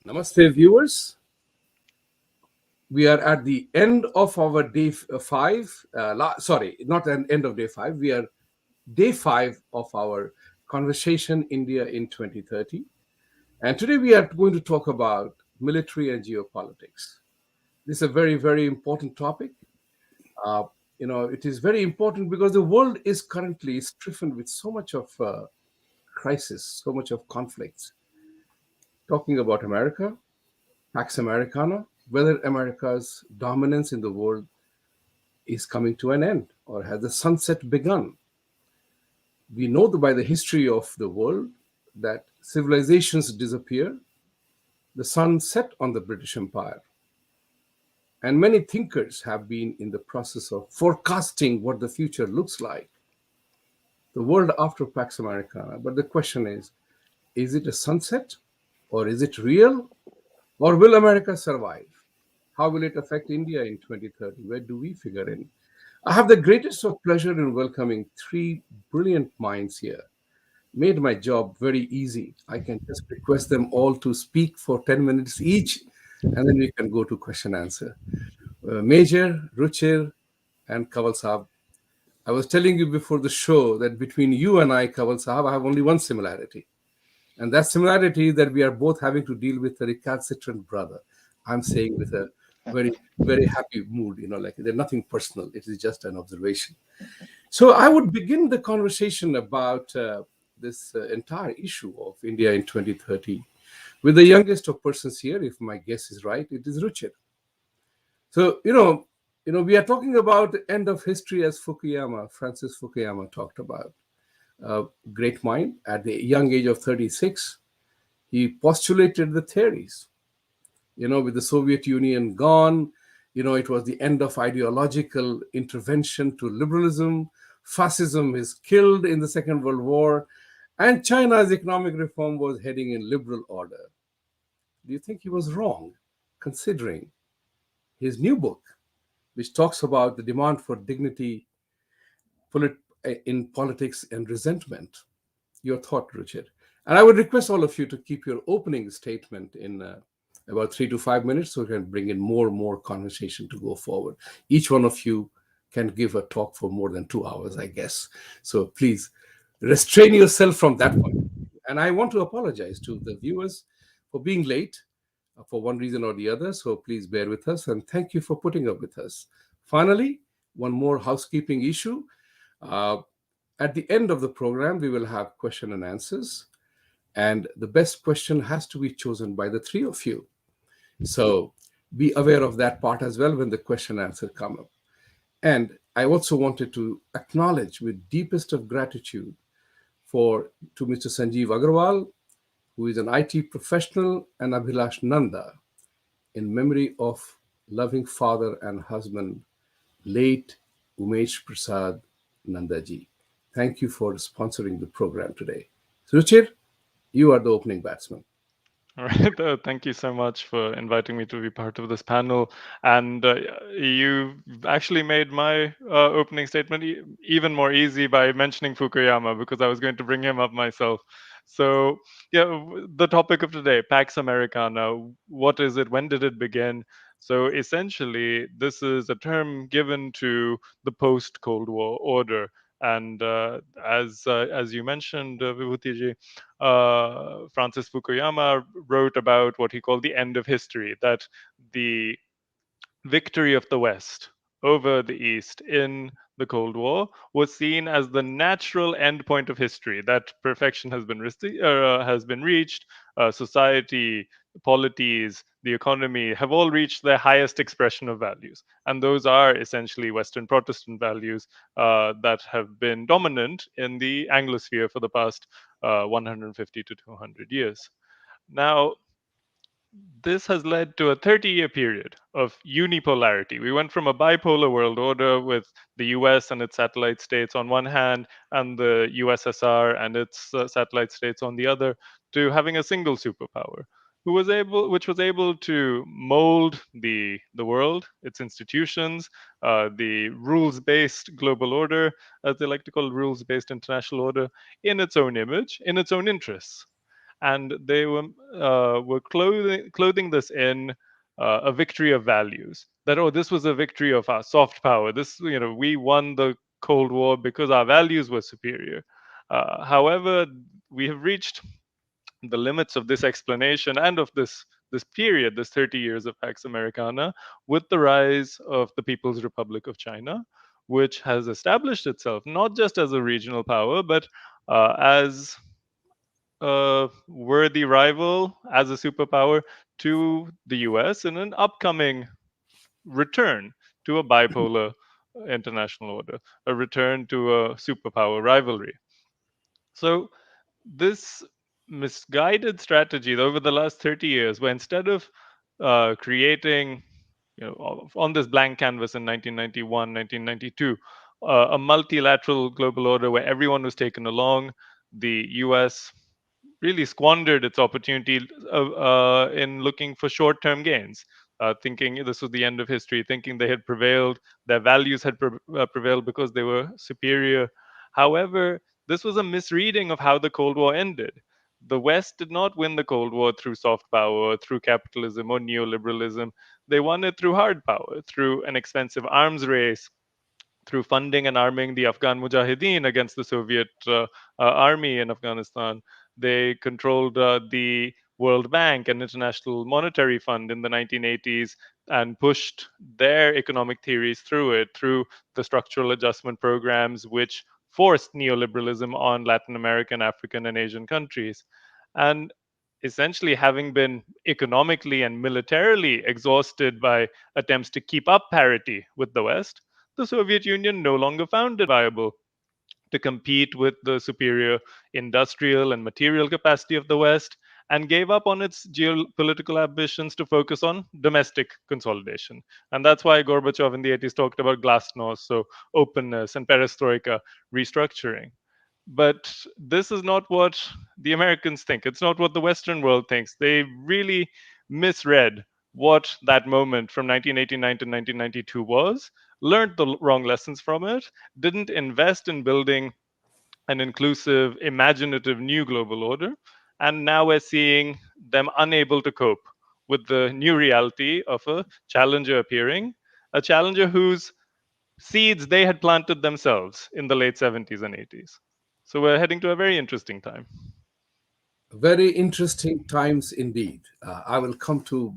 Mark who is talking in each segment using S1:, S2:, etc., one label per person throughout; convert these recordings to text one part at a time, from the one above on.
S1: Namaste, viewers. We are at the end of our day five. Sorry, not an end of day five. We are day five of our conversation India in 2030. And today we are going to talk about military and geopolitics. This is a very, very important topic. Uh, it is very important because the world is currently stricken with so much of crisis, so much of conflicts. Talking about America, Pax Americana, whether America's dominance in the world is coming to an end or has the sunset begun. We know by the history of the world that civilizations disappear, the sun set on the British Empire. And many thinkers have been in the process of forecasting what the future looks like, the world after Pax Americana. But the question is it a sunset or is it real? Or will America survive? How will it affect India in 2030? Where do we figure in? I have the greatest of pleasure in welcoming three brilliant minds here. Made my job very easy. I can just request them all to speak for 10 minutes each, and then we can go to question answer. Major, Ruchir, and Kanwal Sahab. I was telling you before the show that between you and I, Kanwal Sahab, I have only one similarity. And that similarity is that we are both having to deal with a recalcitrant brother. I'm saying with a very, very happy mood, like there's nothing personal. It is just an observation. So I would begin the conversation about this entire issue of India in 2030 with the youngest of persons here. If my guess is right, it is Ruchir. So, we are talking about the end of history as Francis Fukuyama talked about. Great mind. At the young age of 36, he postulated the theories. With the Soviet Union gone, it was the end of ideological intervention to liberalism. Fascism is killed in the Second World War, and China's economic reform was heading in liberal order. Do you think he was wrong, considering his new book, which talks about the demand for dignity in politics and resentment? Your thought, Ruchir. And I would request all of you to keep your opening statement in about 3 to 5 minutes so we can bring in more conversation to go forward. Each one of you can give a talk for more than 2 hours, I guess. So please restrain yourself from that point. And I want to apologize to the viewers for being late for one reason or the other. So please bear with us and thank you for putting up with us. Finally, one more housekeeping issue. Uh, at the end of the program, we will have question and answers. And the best question has to be chosen by the three of you. So be aware of that part as well when the question and answer come up. And I also wanted to acknowledge with deepest of gratitude to Mr. Sanjeev Agarwal, who is an IT professional, and Abhilash Nanda, in memory of loving father and husband, late Umesh Prasad Nandaji. Thank you for sponsoring the program today. Ruchir, you are the opening batsman.
S2: All right. Thank you so much for inviting me to be part of this panel. And you actually made my opening statement even more easy by mentioning Fukuyama, because I was going to bring him up myself. So, the topic of today, Pax Americana. What is it? When did it begin? So, essentially, this is a term given to the post Cold War order. And as you mentioned, Vibhuti Ji, Francis Fukuyama wrote about what he called the end of history, that the victory of the West over the East in the Cold War was seen as the natural endpoint of history, that perfection has been reached, society, polities, the economy have all reached their highest expression of values. And those are essentially Western Protestant values that have been dominant in the Anglosphere for the past 150 to 200 years. Now, this has led to a 30-year period of unipolarity. We went from a bipolar world order with the US and its satellite states on one hand, and the USSR and its satellite states on the other, to having a single superpower which was able to mold the world, its institutions, the rules-based global order, as they like to call it, rules-based international order, in its own image, in its own interests. and they were clothing this in a victory of values. That, oh, this was a victory of our soft power. This, we won the Cold War because our values were superior. However, we have reached the limits of this explanation and of this period, this 30 years of Pax Americana, with the rise of the People's Republic of China, which has established itself not just as a regional power, but as a worthy rival, as a superpower to the US in an upcoming return to a bipolar international order, a return to a superpower rivalry. So, this misguided strategy over the last 30 years, where instead of creating, on this blank canvas in 1991, 1992, a multilateral global order where everyone was taken along, the US really squandered its opportunity in looking for short term gains, thinking this was the end of history, thinking they had prevailed, their values had prevailed because they were superior. However, this was a misreading of how the Cold War ended. The West did not win the Cold War through soft power, through capitalism or neoliberalism. They won it through hard power, through an expensive arms race, through funding and arming the Afghan Mujahideen against the Soviet army in Afghanistan. They controlled the World Bank and International Monetary Fund in the 1980s and pushed their economic theories through it, through the structural adjustment programs, which forced neoliberalism on Latin American, African, and Asian countries. And essentially, having been economically and militarily exhausted by attempts to keep up parity with the West, the Soviet Union no longer found it viable to compete with the superior industrial and material capacity of the West, and gave up on its geopolitical ambitions to focus on domestic consolidation. And that's why Gorbachev in the 80s talked about glasnost, so openness, and perestroika, restructuring. But this is not what the Americans think. It's not what the Western world thinks. They really misread what that moment from 1989 to 1992 was, learned the wrong lessons from it, didn't invest in building an inclusive, imaginative new global order, and now we're seeing them unable to cope with the new reality of a challenger appearing, a challenger whose seeds they had planted themselves in the late 70s and 80s. So we're heading to a very interesting time.
S1: Very interesting times indeed. I will come to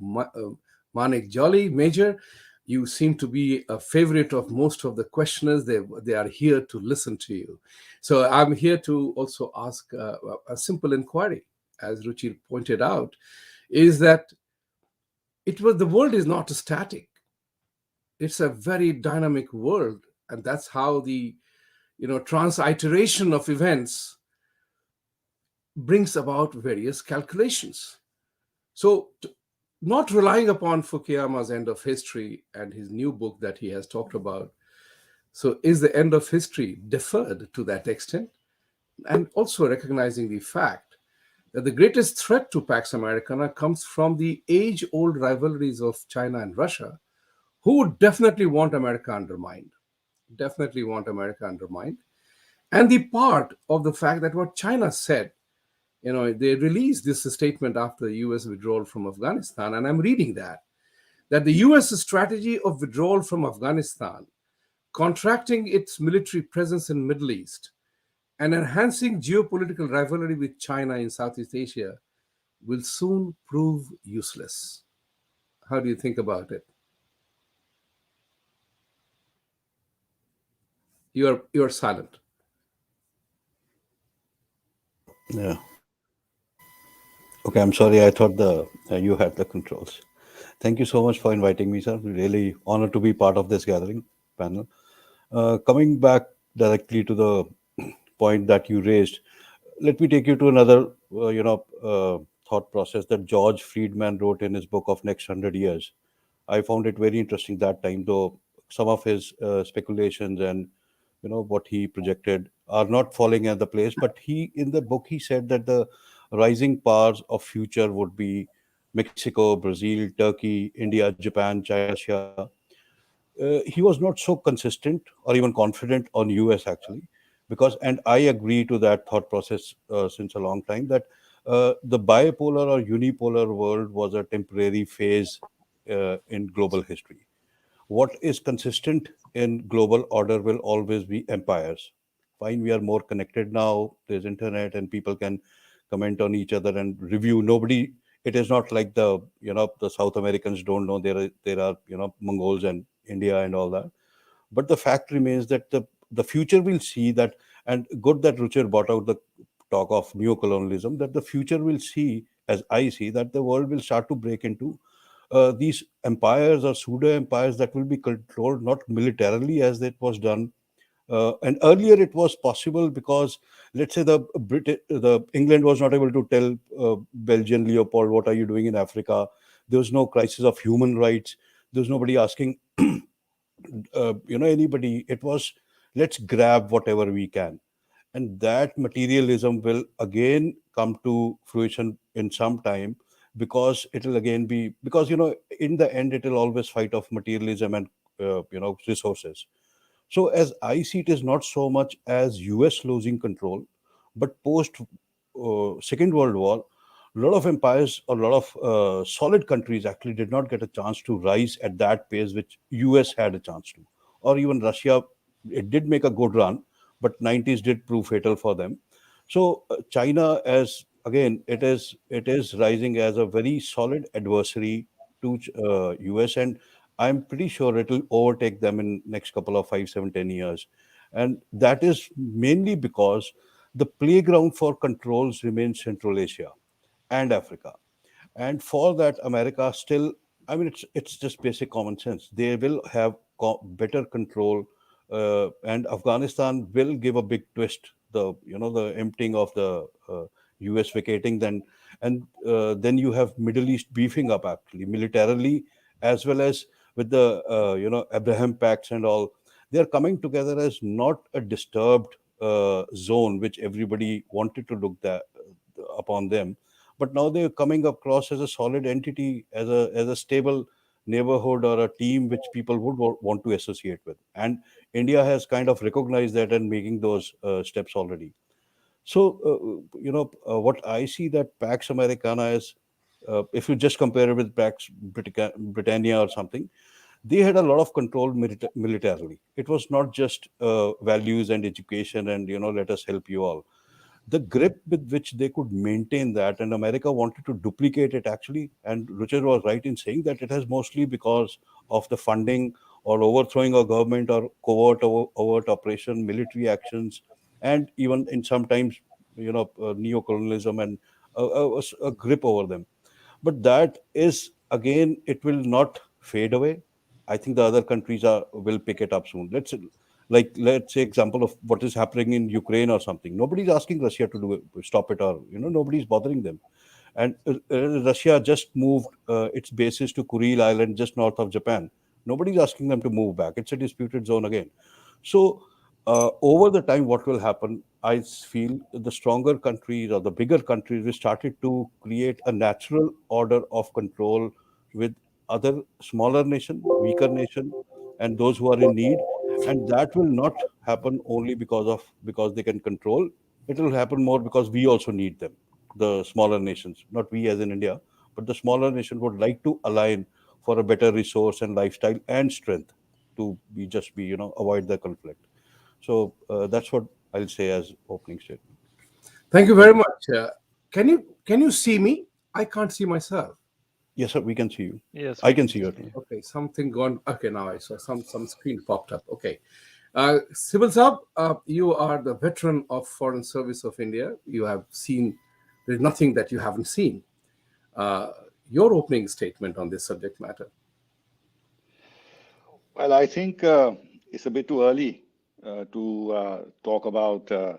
S1: Manik Jolly, Major. You seem to be a favorite of most of the questioners. They are here to listen to you. So I'm here to also ask a simple inquiry, as Ruchir pointed out, is that the world is not static. It's a very dynamic world, and that's how the trans-iteration of events brings about various calculations. So, not relying upon Fukuyama's end of history and his new book that he has talked about, so is the end of history deferred to that extent? And also recognizing the fact that the greatest threat to Pax Americana comes from the age old rivalries of China and Russia, who would definitely want America undermined. Definitely want America undermined. And the part of the fact that what China said, they released this statement after the US withdrawal from Afghanistan, and I'm reading that the US strategy of withdrawal from Afghanistan, contracting its military presence in Middle East, and enhancing geopolitical rivalry with China in Southeast Asia will soon prove useless. How do you think about it? You're silent.
S3: Yeah. Okay, I'm sorry. I thought you had the controls. Thank you so much for inviting me, sir. Really honored to be part of this gathering panel. Coming back directly to the point that you raised, let me take you to another, thought process that George Friedman wrote in his book of Next 100 Years. I found it very interesting that time, though some of his speculations and what he projected are not falling into place. But he, in the book, he said that the rising powers of future would be Mexico, Brazil, Turkey, India, Japan, China, Russia. He was not so consistent or even confident on US actually, because, and I agree to that thought process since a long time, that the bipolar or unipolar world was a temporary phase in global history. What is consistent in global order will always be empires. Fine, we are more connected now. There's internet, and people can comment on each other and review. Nobody. It is not like the South Americans don't know there are Mongols and India and all that. But the fact remains that the future will see that, and good that Ruchir brought out the talk of neocolonialism, that the future will see, as I see, that the world will start to break into these empires or pseudo empires that will be controlled not militarily as it was done. And earlier it was possible because, let's say, the England was not able to tell Belgian Leopold, "What are you doing in Africa?" There was no crisis of human rights. There was nobody asking anybody. It was, let's grab whatever we can, and that materialism will again come to fruition in some time, because it will again be, because in the end it will always fight of materialism and resources. So as I see, it is not so much as US losing control, but post Second World War, a lot of empires, a lot of solid countries actually did not get a chance to rise at that pace which US had a chance to, or even Russia. It did make a good run, but 90s did prove fatal for them. So China, as again, it is rising as a very solid adversary to US, and I'm pretty sure it will overtake them in next couple of 5, 7, 10 years. And that is mainly because the playground for controls remains Central Asia and Africa. And for that, America still, I mean, it's just basic common sense. They will have better control, and Afghanistan will give a big twist. The emptying of the U.S. vacating, then you have Middle East beefing up actually militarily, as well as with the Abraham Pacts and all. They are coming together as not a disturbed zone, which everybody wanted to look upon them, but now they're coming across as a solid entity, as a stable neighborhood or a team which people would want to associate with. And India has kind of recognized that and making those steps already. So what I see, that Pax Americana is, if you just compare it with Pax Britannia or something, they had a lot of control militarily. It was not just values and education and let us help you all. The grip with which they could maintain that, and America wanted to duplicate it actually. And Ruchir was right in saying that it has mostly because of the funding or overthrowing a government or overt operation, military actions, and even in sometimes neocolonialism and a grip over them. But that is, again, it will not fade away. I think the other countries are will pick it up soon. Let's say example of what is happening in Ukraine or something. Nobody's asking Russia to do it, stop it, or nobody's bothering them. And Russia just moved its bases to Kuril Island, just north of Japan. Nobody's asking them to move back. It's a disputed zone again. So over the time, what will happen? I feel the stronger countries or the bigger countries will started to create a natural order of control with other smaller nation, weaker nation, and those who are in need. And that will not happen only because they can control. It will happen more because we also need them, the smaller nations, not we as in India, but the smaller nation would like to align for a better resource and lifestyle and strength to be avoid the conflict. So that's what I'll say as opening statement.
S1: Thank you
S3: Thank
S1: very
S3: you.
S1: much. Can you see me? I can't see myself.
S3: Yes, sir, we can see you.
S2: Yes,
S3: I
S2: we
S3: can
S2: can
S3: see
S2: see
S3: you
S2: you.
S3: at least.
S1: Okay, something gone. Okay, now I saw some screen popped up. Okay, Sibal Saab, you are the veteran of Foreign Service of India. You have seen. There's nothing that you haven't seen. Uh, your opening statement on this subject matter.
S4: Well, I think it's a bit too early to talk about uh,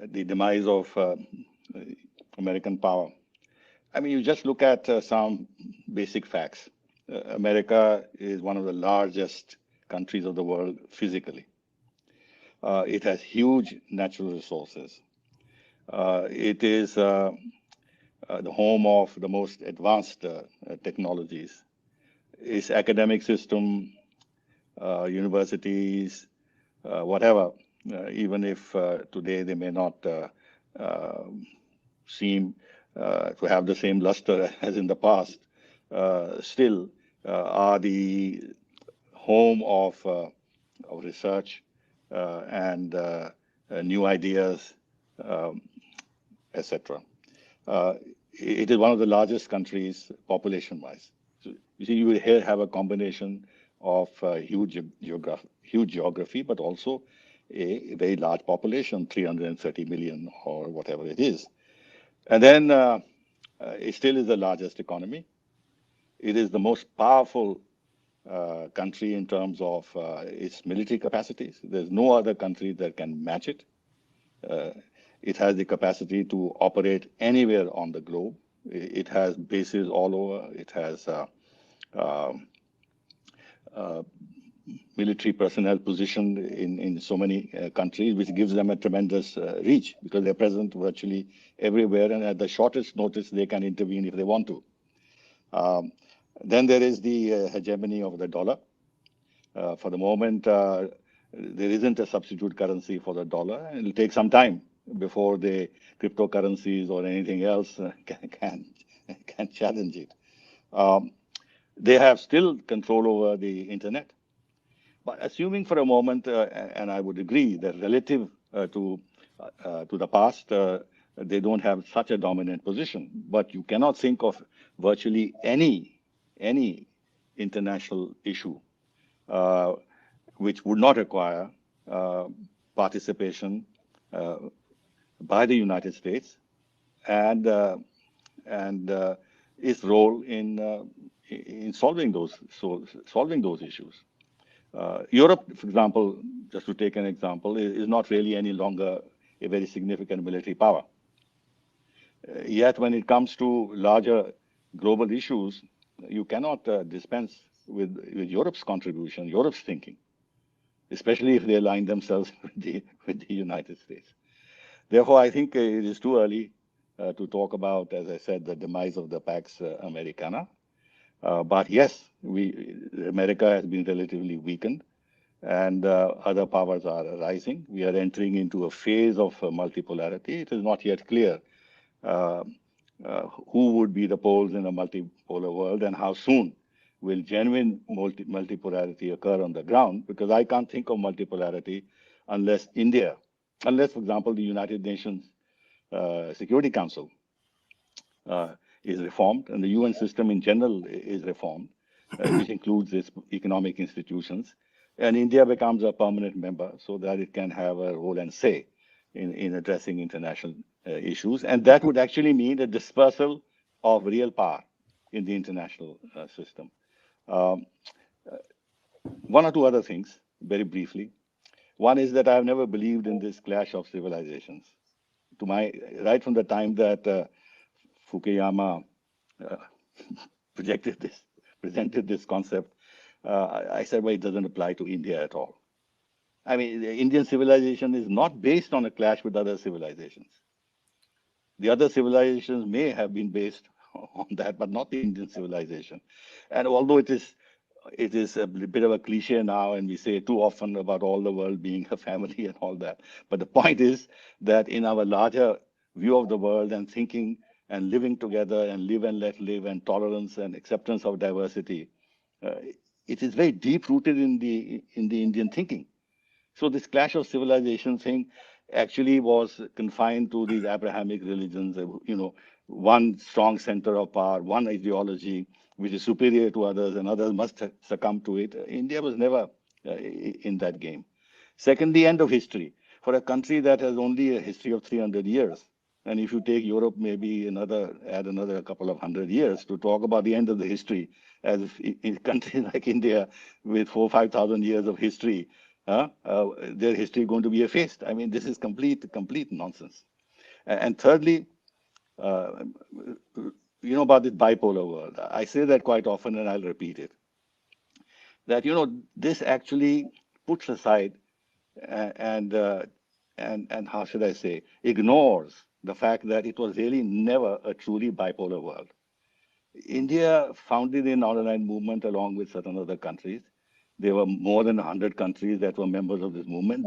S4: the demise of American power. I mean, you just look at some basic facts. America is one of the largest countries of the world physically. It has huge natural resources. It is the home of the most advanced technologies. Its academic system, universities, whatever, even if today they may not seem to have the same luster as in the past, still are the home of research and new ideas, um, etc. It is one of the largest countries population-wise. So you see, you here have a combination of huge geography, but also a very large population, 330 million or whatever it is. And then it still is the largest economy. It is the most powerful country in terms of its military capacities. There's no other country that can match it. Uh, it has the capacity to operate anywhere on the globe. It has bases all over. It has um, uh, military personnel positioned in so many countries, which gives them a tremendous reach because they're present virtually everywhere, and at the shortest notice, they can intervene if they want to. Um, then there is the hegemony of the dollar. For the moment, there isn't a substitute currency for the dollar. It'll take some time before the cryptocurrencies or anything else can challenge it. Um, they have still control over the internet. But assuming for a moment, and I would agree that relative to the past, they don't have such a dominant position. But you cannot think of virtually any international issue uh, which would not require uh, participation uh, by the United States and its role in solving those issues. Europe, for example, just to take an example, is not really any longer a very significant military power. Yet, when it comes to larger global issues, you cannot dispense with Europe's contribution, Europe's thinking, especially if they align themselves with the United States. Therefore, I think it is too early to talk about, as I said, the demise of the Pax Americana. But yes, America has been relatively weakened, and other powers are rising. We are entering into a phase of multipolarity. It is not yet clear uh, who would be the poles in a multipolar world and how soon will genuine multipolarity occur on the ground, because I can't think of multipolarity unless for example, the United Nations Security Council is reformed and the UN system in general is reformed, which includes its economic institutions, and India becomes a permanent member so that it can have a role and say in addressing international issues. And that would actually mean a dispersal of real power in the international system. Um, One or two other things, very briefly. One is that I've never believed in this clash of civilizations. Right from the time that Fukuyama uh, projected this, presented this concept, I said, well, it doesn't apply to India at all. I mean, the Indian civilization is not based on a clash with other civilizations. The other civilizations may have been based on that, but not the Indian civilization. And although it is a bit of a cliche now, and we say too often about all the world being a family and all that. But the point is that in our larger view of the world and thinking and living together and live and let live and tolerance and acceptance of diversity, uh, it is very deep rooted in the Indian thinking. So this clash of civilization thing actually was confined to these Abrahamic religions, one strong center of power, one ideology which is superior to others and others must succumb to it. India was never in that game. Second, the end of history. For a country that has only a history of 300 years, and if you take Europe, maybe add another couple of 100 years to talk about the end of the history, as if in a country like India with 5,000 years of history, their history going to be effaced. I mean, this is complete nonsense. And thirdly, uh, about this bipolar world. I say that quite often, and I'll repeat it. That this actually puts aside and how should I say, ignores the fact that it was really never a truly bipolar world. India founded the non-aligned movement along with certain other countries. There were more than 100 countries that were members of this movement.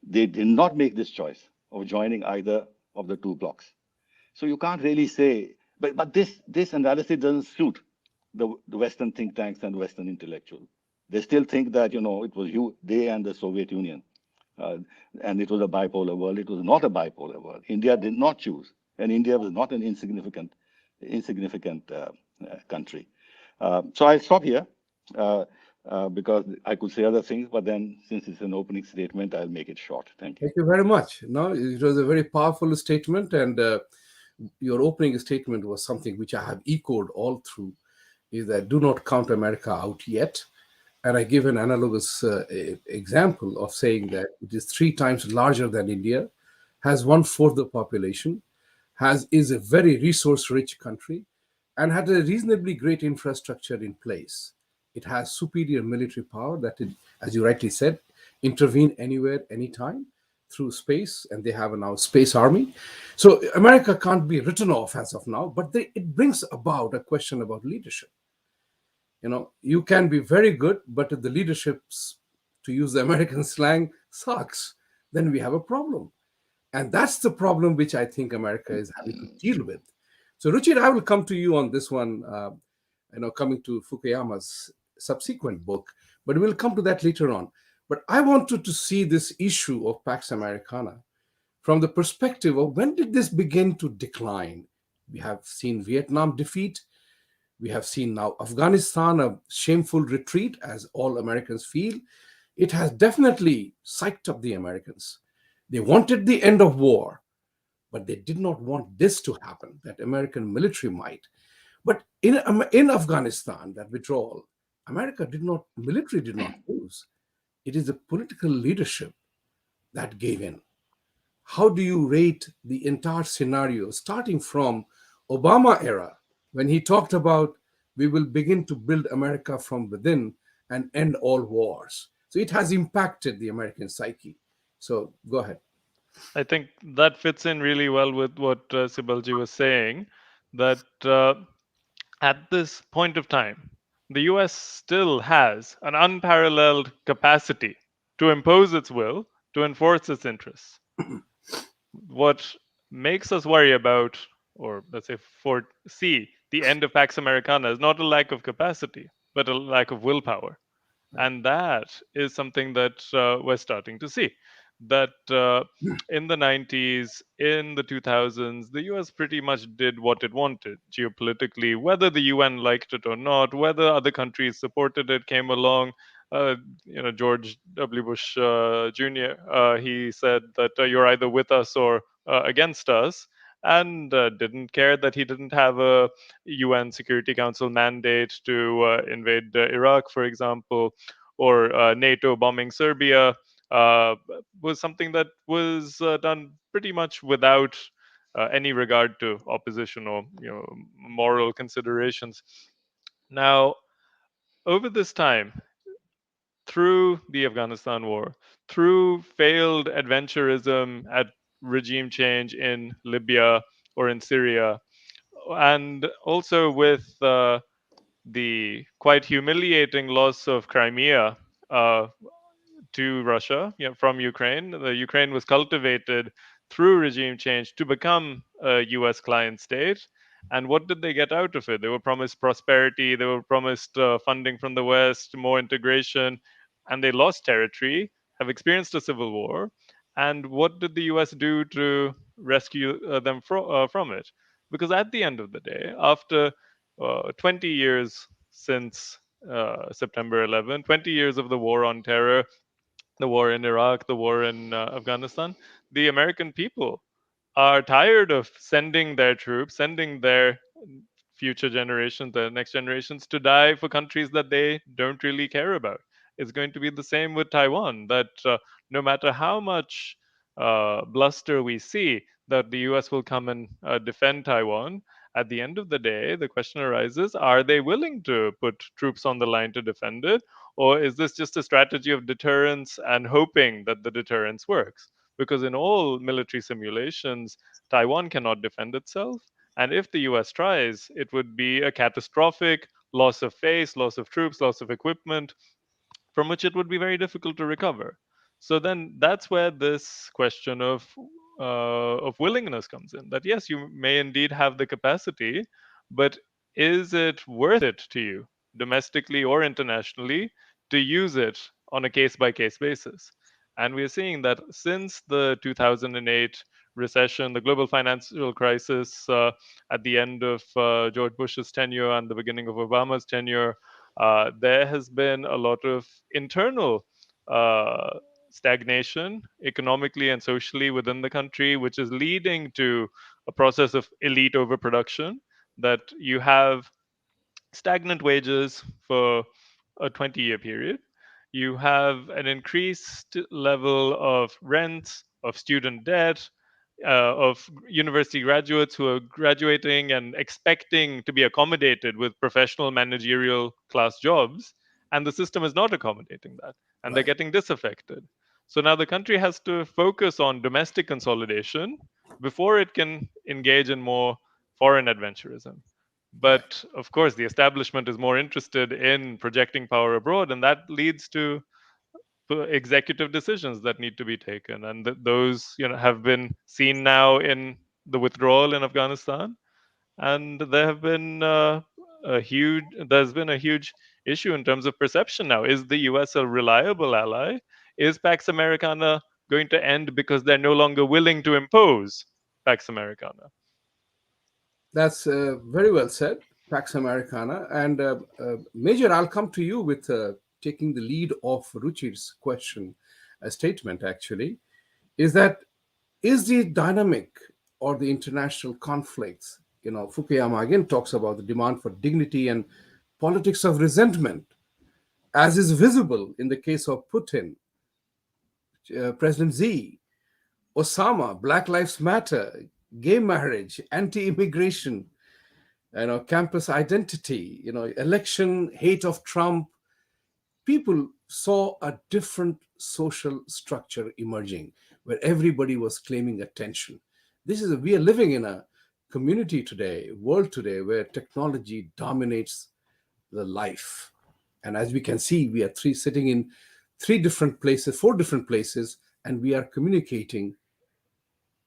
S4: They did not make this choice of joining either of the two blocks. So you can't really say, but this analysis doesn't suit the Western think tanks and Western intellectuals. They still think that it was they and the Soviet Union, uh, and it was a bipolar world. It was not a bipolar world. India did not choose, and India was not an insignificant country. So I'll stop here. Uh, because I could say other things, but then since it's an opening statement, I'll make it short. Thank you.
S1: Thank you very much. No, it was a very powerful statement, and your opening statement was something which I have echoed all through, is that do not count America out yet. And I give an analogous example of saying that it is 3 times larger than India, has one-fourth the population, is a very resource-rich country, and had a reasonably great infrastructure in place. It has superior military power that, as you rightly said, intervene anywhere, anytime through space, and they have a now space army. So America can't be written off as of now, but it brings about a question about leadership. You can be very good, but if the leadership's, to use the American slang, sucks, then we have a problem. And that's the problem which I think America is having to deal with. So, Ruchir, I will come to you on this one, coming to Fukuyama's subsequent book, but we'll come to that later on. But I wanted to see this issue of Pax Americana from the perspective of when did this begin to decline? We have seen Vietnam defeat. We have seen now Afghanistan, a shameful retreat, as all Americans feel. It has definitely psyched up the Americans. They wanted the end of war, but they did not want this to happen, that American military might. But in Afghanistan, that withdrawal, military did not lose. It is the political leadership that gave in. How do you rate the entire scenario, starting from Obama era, when he talked about we will begin to build America from within and end all wars? So it has impacted the American psyche. So go ahead.
S2: I think that fits in really well with what Sibalji was saying, that at this point of time, the US still has an unparalleled capacity to impose its will, to enforce its interests. What makes us worry about, or let's say foresee, the end of Pax Americana is not a lack of capacity, but a lack of willpower. And that is something that we're starting to see. That in the 90s, in the 2000s, the US pretty much did what it wanted geopolitically, whether the UN liked it or not, whether other countries supported it, came along. Uh, George W. Bush Jr., he said that you're either with us or against us, and didn't care that he didn't have a UN Security Council mandate to invade Iraq, for example, or NATO bombing Serbia. Was something that was done pretty much without any regard to opposition or moral considerations. Now, over this time, through the Afghanistan war, through failed adventurism at regime change in Libya or in Syria, and also with the quite humiliating loss of Crimea to Russia, from Ukraine. The Ukraine was cultivated through regime change to become a US client state. And what did they get out of it? They were promised prosperity, they were promised funding from the West, more integration, and they lost territory, have experienced a civil war. And what did the US do to rescue them from it? Because at the end of the day, after 20 years since September 11, 20 years of the war on terror, the war in Iraq, the war in Afghanistan, the American people are tired of sending their troops, sending their future generations, the next generations, to die for countries that they don't really care about. It's going to be the same with Taiwan, that no matter how much bluster we see that the US will come and defend Taiwan, at the end of the day, the question arises, are they willing to put troops on the line to defend it? Or is this just a strategy of deterrence and hoping that the deterrence works? Because in all military simulations, Taiwan cannot defend itself. And if the US tries, it would be a catastrophic loss of face, loss of troops, loss of equipment, from which it would be very difficult to recover. So then that's where this question of of willingness comes in. That yes, you may indeed have the capacity, but is it worth it to you, domestically or internationally, to use it on a case by case basis? And we are seeing that since the 2008 recession, the global financial crisis at the end of George Bush's tenure and the beginning of Obama's tenure, there has been a lot of internal uh, stagnation economically and socially within the country, which is leading to a process of elite overproduction. That you have stagnant wages for a 20-year period. You have an increased level of rent, of student debt, of university graduates who are graduating and expecting to be accommodated with professional managerial class jobs. And the system is not accommodating that. And they're
S1: Right.
S2: getting disaffected. So now the country has to focus on domestic consolidation before it can engage in more foreign adventurism.
S1: Right.
S2: But of course, the establishment is more interested in projecting power abroad, and that leads to executive decisions that need to be taken, and those have been seen now in the withdrawal in Afghanistan, and there's been a huge issue in terms of perception now. Is the US a reliable ally? Is Pax Americana going to end because they're no longer willing to impose Pax Americana?
S1: That's very well said, Pax Americana. And Major, I'll come to you with taking the lead of Ruchir's question, a statement actually, is that is the dynamic or the international conflicts, Fukuyama again talks about the demand for dignity and politics of resentment, as is visible in the case of Putin, President Z, Osama, Black Lives Matter, gay marriage, anti-immigration, campus identity, election, hate of Trump. People saw a different social structure emerging where everybody was claiming attention. We are living in a community today, world today, where technology dominates the life. And as we can see, we are sitting in four different places, and we are communicating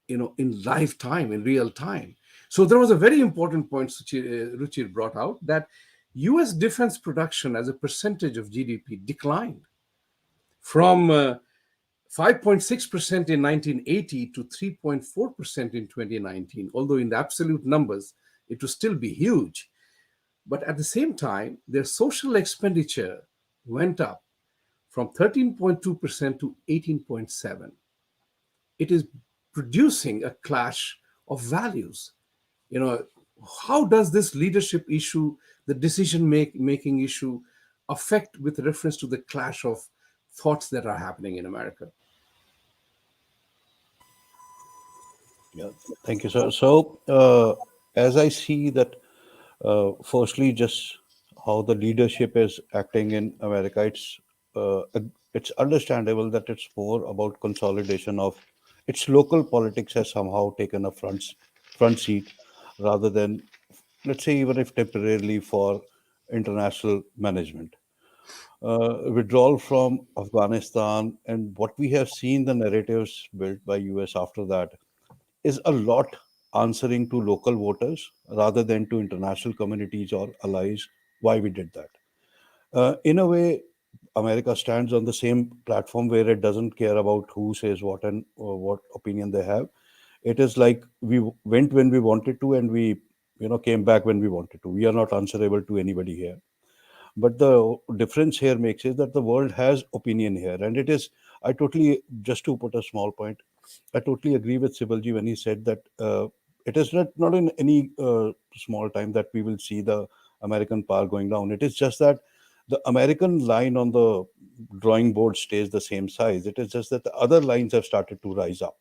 S1: in live time, in real time. So there was a very important point Ruchir brought out, that US defense production as a percentage of GDP declined from 5.6% in 1980 to 3.4% in 2019, although in the absolute numbers, it will still be huge. But at the same time, their social expenditure went up from 13.2% to 18.7%. It is producing a clash of values. You know, how does this leadership issue, the decision making issue, affect with reference to the clash of thoughts that are happening in America?
S3: Yeah, thank you, sir. So, as I see that, firstly, just how the leadership is acting in America, it's understandable that it's more about consolidation of its local politics has somehow taken a front seat rather than, let's say, even if temporarily, for international management. Withdrawal from Afghanistan and what we have seen, the narratives built by US after that, is a lot answering to local voters rather than to international communities or allies why we did that. In a way, America stands on the same platform where it doesn't care about who says what and what opinion they have. It is like we went when we wanted to, and we came back when we wanted to. We are not answerable to anybody here. But the difference here makes is that the world has opinion here, and it is. I totally, just to put a small point, I totally agree with Sibalji when he said that it is not in any small time that we will see the American power going down. It is just that the American line on the drawing board stays the same size. It is just that the other lines have started to rise up.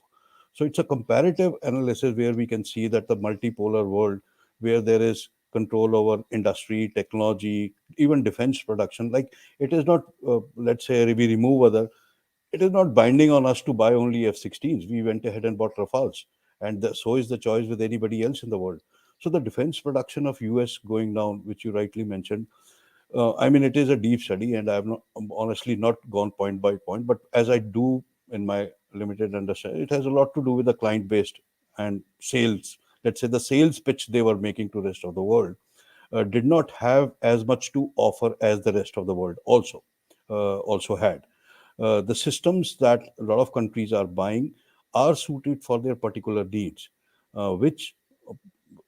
S3: So it's a comparative analysis where we can see that the multipolar world, where there is control over industry, technology, even defense production, like it is not, let's say, we remove other, it is not binding on us to buy only F-16s. We went ahead and bought Rafales, and so is the choice with anybody else in the world. So the defense production of US going down, which you rightly mentioned, I mean, it is a deep study, and I have not honestly not gone point by point. But as I do in my limited understanding. It has a lot to do with the client based and sales. Let's say the sales pitch they were making to rest of the world did not have as much to offer as the rest of the world also had. The systems that a lot of countries are buying are suited for their particular needs, which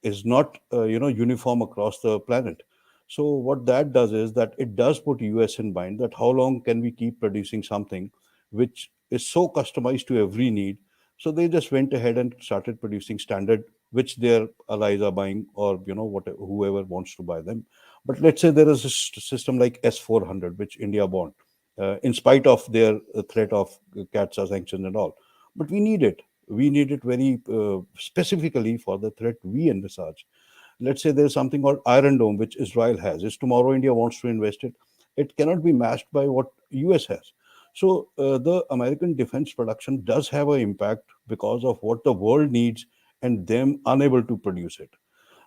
S3: is not uniform across the planet. So what that does is that it does put us in mind that how long can we keep producing something which is so customized to every need. So they just went ahead and started producing standard which their allies are buying, or whoever wants to buy them. But let's say there is a system like S400 which India bought, in spite of their threat of CATSA sanctions and all. But we need it very specifically for the threat we envisage. Let's say there's something called Iron Dome, which Israel has. Is tomorrow India wants to invest it, it cannot be matched by what US has. So the American defense production does have an impact because of what the world needs and them unable to produce it.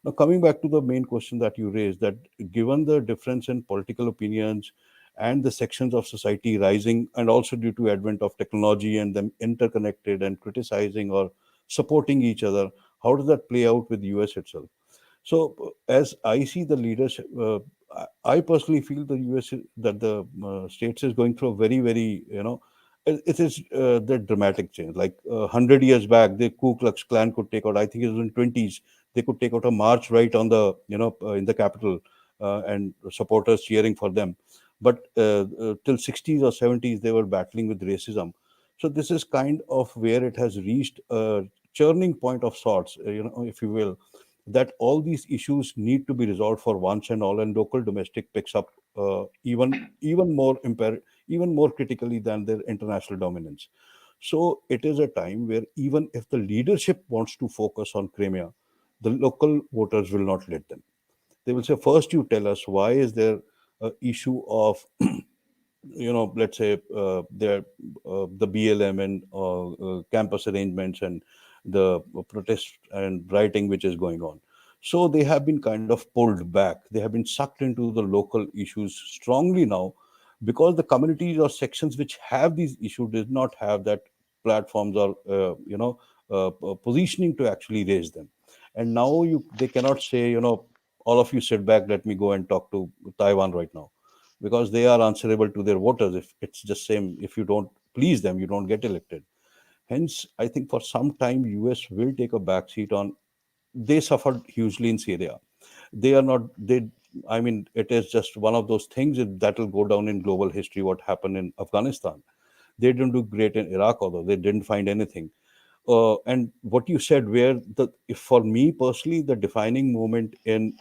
S3: Now, coming back to the main question that you raised, that given the difference in political opinions and the sections of society rising, and also due to advent of technology and them interconnected and criticizing or supporting each other, how does that play out with US itself? So, as I see the leadership, I personally feel the US that the states is going through a very, very, it is the dramatic change. Like 100 years back, the Ku Klux Klan could take out. I think it was in twenties. They could take out a march right on the, in the capital, and supporters cheering for them. But till 60s or 70s, they were battling with racism. So this is kind of where it has reached a churning point of sorts, if you will, that all these issues need to be resolved for once and all, and local domestic picks up even more critically than their international dominance. So it is a time where even if the leadership wants to focus on Crimea, the local voters will not let them. They will say, first you tell us why is there a issue of let's say the BLM and campus arrangements and the protest and rioting which is going on. So they have been kind of pulled back. They have been sucked into the local issues strongly now, because the communities or sections which have these issues did not have that platforms or positioning to actually raise them. And now they cannot say, all of you sit back, let me go and talk to Taiwan right now, because they are answerable to their voters. If it's just same, if you don't please them, you don't get elected. Hence, I think for some time US will take a backseat on. They suffered hugely in Syria. They are not they I mean, it is just one of those things that will go down in global history, what happened in Afghanistan. They didn't do great in Iraq, although they didn't find anything. And what you said, where if for me personally, the defining moment in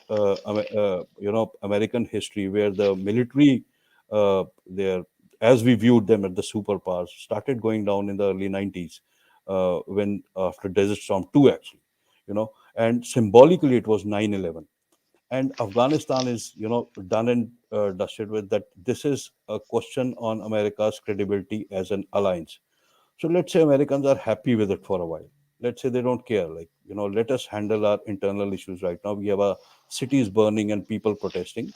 S3: American history, where the military, there as we viewed them at the superpowers, started going down in the early 90s, when after Desert Storm 2 actually, and symbolically it was 9/11. And Afghanistan is done and dusted with that. This is a question on America's credibility as an alliance. So let's say Americans are happy with it for a while. Let's say they don't care. Like, let us handle our internal issues right now. We have a cities burning and people protesting.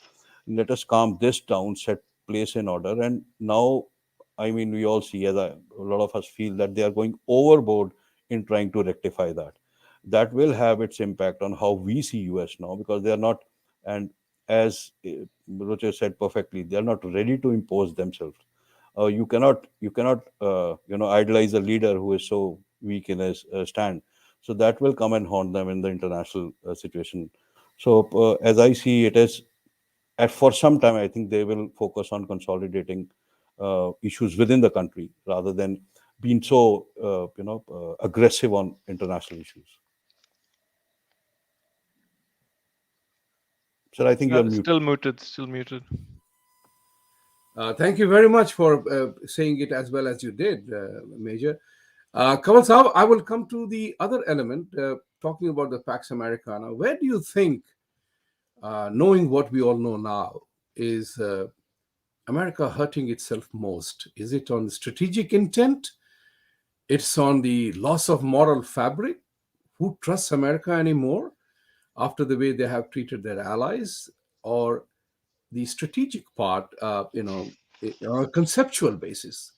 S3: Let us calm this down, set place in order. And now, I mean, we all see, a lot of us feel that they are going overboard in trying to rectify that. That will have its impact on how we see US now, because they are not, and as Ruchir said perfectly, they are not ready to impose themselves. You cannot idolize a leader who is so weak in his stand. So that will come and haunt them in the international situation. So as I see it, is at for some time I think they will focus on consolidating issues within the country rather than being so aggressive on international issues. So I think you're mute.
S2: Still muted, still muted.
S1: Thank you very much for saying it as well as you did, Major. Kanwal Sahab, I will come to the other element, talking about the Pax Americana. Where do you think, knowing what we all know now, is America hurting itself most? Is it on strategic intent? It's on the loss of moral fabric? Who trusts America anymore after the way they have treated their allies? Or the strategic part, on a conceptual basis?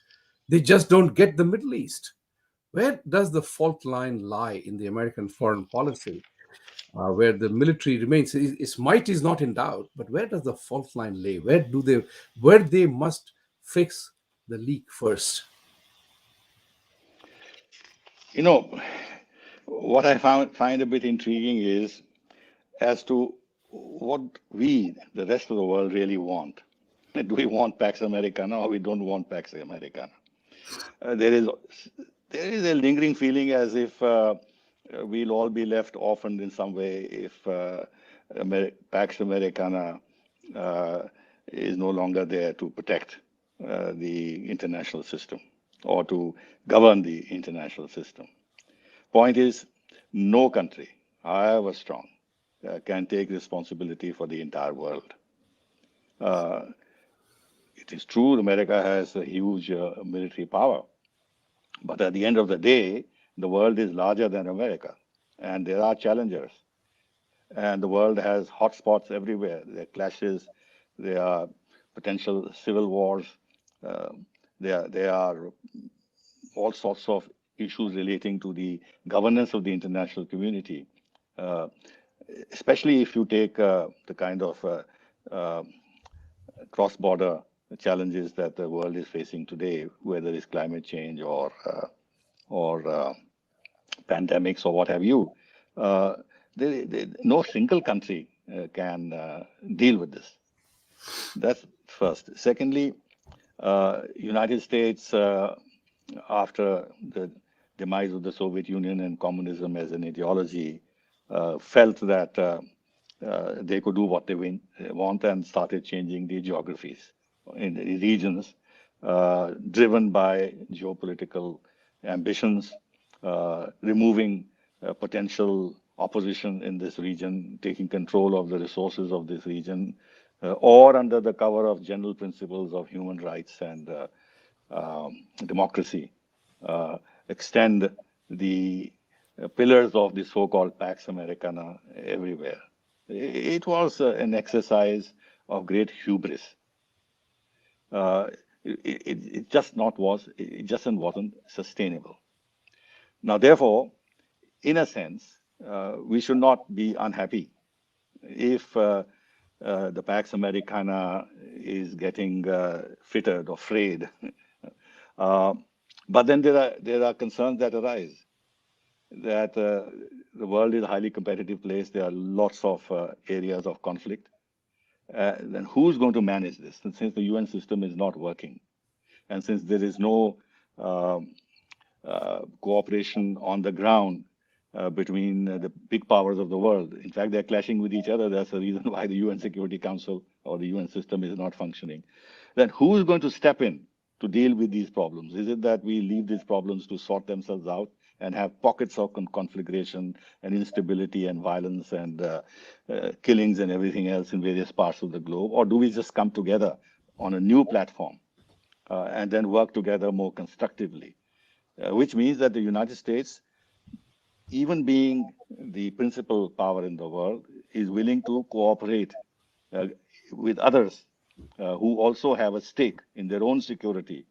S1: They just don't get the Middle East. Where does the fault line lie in the American foreign policy, where the military remains? Its might is not in doubt, but where does the fault line lay? Where they must fix the leak first?
S4: You know, what I find a bit intriguing is as to what we, the rest of the world, really want. Do we want Pax Americana or we don't want Pax Americana? Uh, there is there is a lingering feeling as if we'll all be left orphaned in some way if Pax Americana uh, is no longer there to protect the international system or to govern the international system. Point is, no country, however strong, can take responsibility for the entire world. Uh, it is true America has a huge military power, but at the end of the day, the world is larger than America, and there are challengers, and the world has hotspots everywhere. There are clashes, there are potential civil wars, uh, there are all sorts of issues relating to the governance of the international community, uh, especially if you take the kind of uh, cross-border challenges that the world is facing today, whether it's climate change or pandemics or what have you. Uh, no single country can deal with this. That's first. Secondly, United States, after the demise of the Soviet Union and communism as an ideology, felt that they could do what they want and started changing the geographies in the regions, driven by geopolitical ambitions, removing potential opposition in this region, taking control of the resources of this region, or under the cover of general principles of human rights and democracy, extend the pillars of the so-called Pax Americana everywhere. It was an exercise of great hubris. It just not was. It just wasn't sustainable. Now, therefore, in a sense, we should not be unhappy if the Pax Americana is getting fitted or frayed. Uh, but then there are concerns that arise that the world is a highly competitive place. There are lots of areas of conflict. Then who's going to manage this? And since the UN system is not working, and since there is no um, cooperation on the ground between the big powers of the world. In fact, they're clashing with each other. That's the reason why the UN Security Council or the UN system is not functioning. Then who is going to step in to deal with these problems? Is it that we leave these problems to sort themselves out and have pockets of conflagration and instability and violence and killings and everything else in various parts of the globe? Or do we just come together on a new platform and then work together more constructively? Which means that the United States, even being the principal power in the world, is willing to cooperate uh, with others who also have a stake in their own security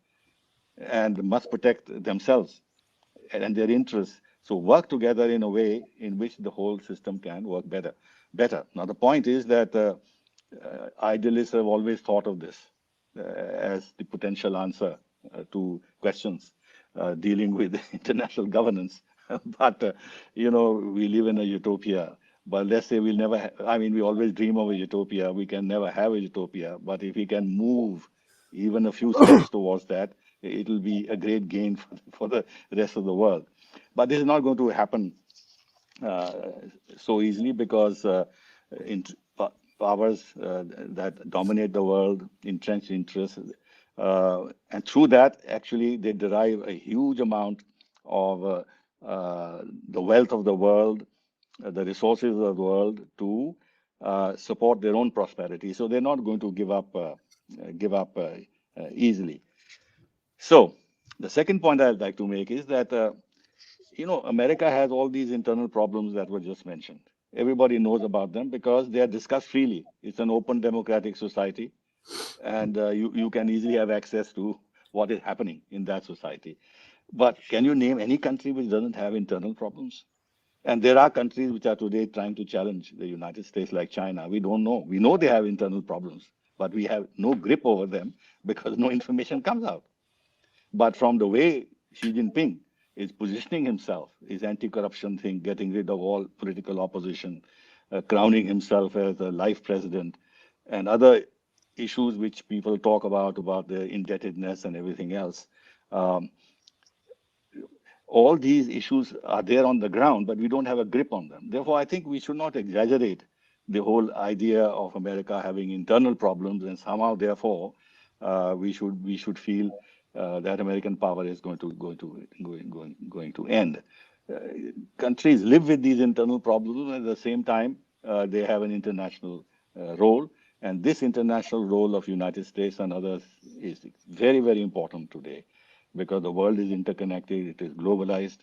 S4: and must protect themselves and their interests. So work together in a way in which the whole system can work better. Now the point is that idealists have always thought of this as the potential answer to questions dealing with international governance. But we live in a utopia. But let's say we'll never. I mean, we always dream of a utopia. We can never have a utopia. But if we can move even a few steps towards that, it will be a great gain for the rest of the world. But this is not going to happen uh, so easily because in, powers that dominate the world, entrenched interests, and through that, actually, they derive a huge amount of the wealth of the world, the resources of the world to support their own prosperity. So they're not going to give up easily. So the second point I'd like to make is that America has all these internal problems that were just mentioned. Everybody knows about them because they are discussed freely. It's an open democratic society, and you can easily have access to what is happening in that society. But can you name any country which doesn't have internal problems? And there are countries which are today trying to challenge the United States, like China. We don't know. We know they have internal problems, but we have no grip over them because no information comes out. But from the way Xi Jinping is positioning himself, his anti corruption thing, getting rid of all political opposition, crowning himself as a life president, and other issues which people talk about the indebtedness and everything else. Um, all these issues are there on the ground, but we don't have a grip on them. Therefore, I think we should not exaggerate the whole idea of America having internal problems, and somehow, therefore, we should feel that American power is going to end. Uh, Countries live with these internal problems, and at the same time, they have an international role. And this international role of United States and others is very, very important today because the world is interconnected, it is globalized,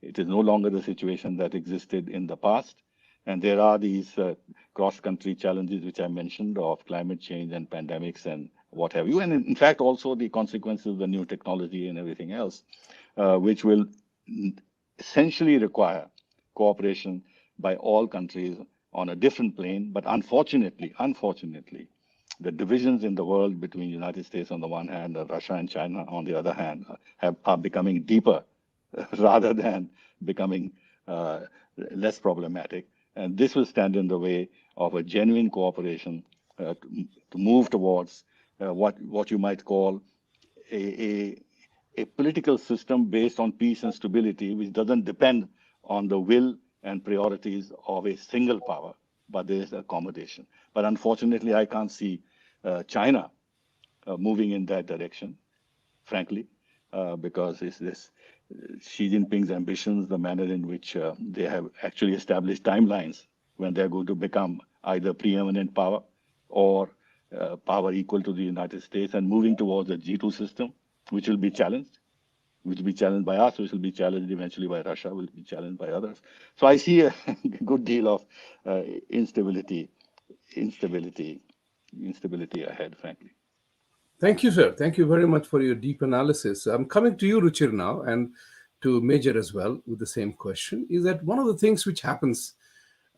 S4: it is no longer the situation that existed in the past. And there are these cross country challenges, which I mentioned, of climate change and pandemics and what have you. And in fact, also the consequences of the new technology and everything else, which will essentially require cooperation by all countries on a different plane. But unfortunately, the divisions in the world between United States on the one hand and Russia and China on the other hand are becoming deeper rather than becoming less problematic. And this will stand in the way of a genuine cooperation to move towards what you might call a, a political system based on peace and stability, which doesn't depend on the will and priorities of a single power, but there is accommodation. But unfortunately, I can't see China moving in that direction, frankly, because it's this Xi Jinping's ambitions, the manner in which they have actually established timelines when they're going to become either preeminent power or power equal to the United States and moving towards a G2 system, which will be challenged, which will be challenged by us, which will be challenged eventually by Russia, will be challenged by others. So I see a good deal of instability, instability, instability ahead, frankly.
S1: Thank you, sir. Thank you very much for your deep analysis. I'm coming to you, Ruchir, now, and to Major as well with the same question. Is that one of the things which happens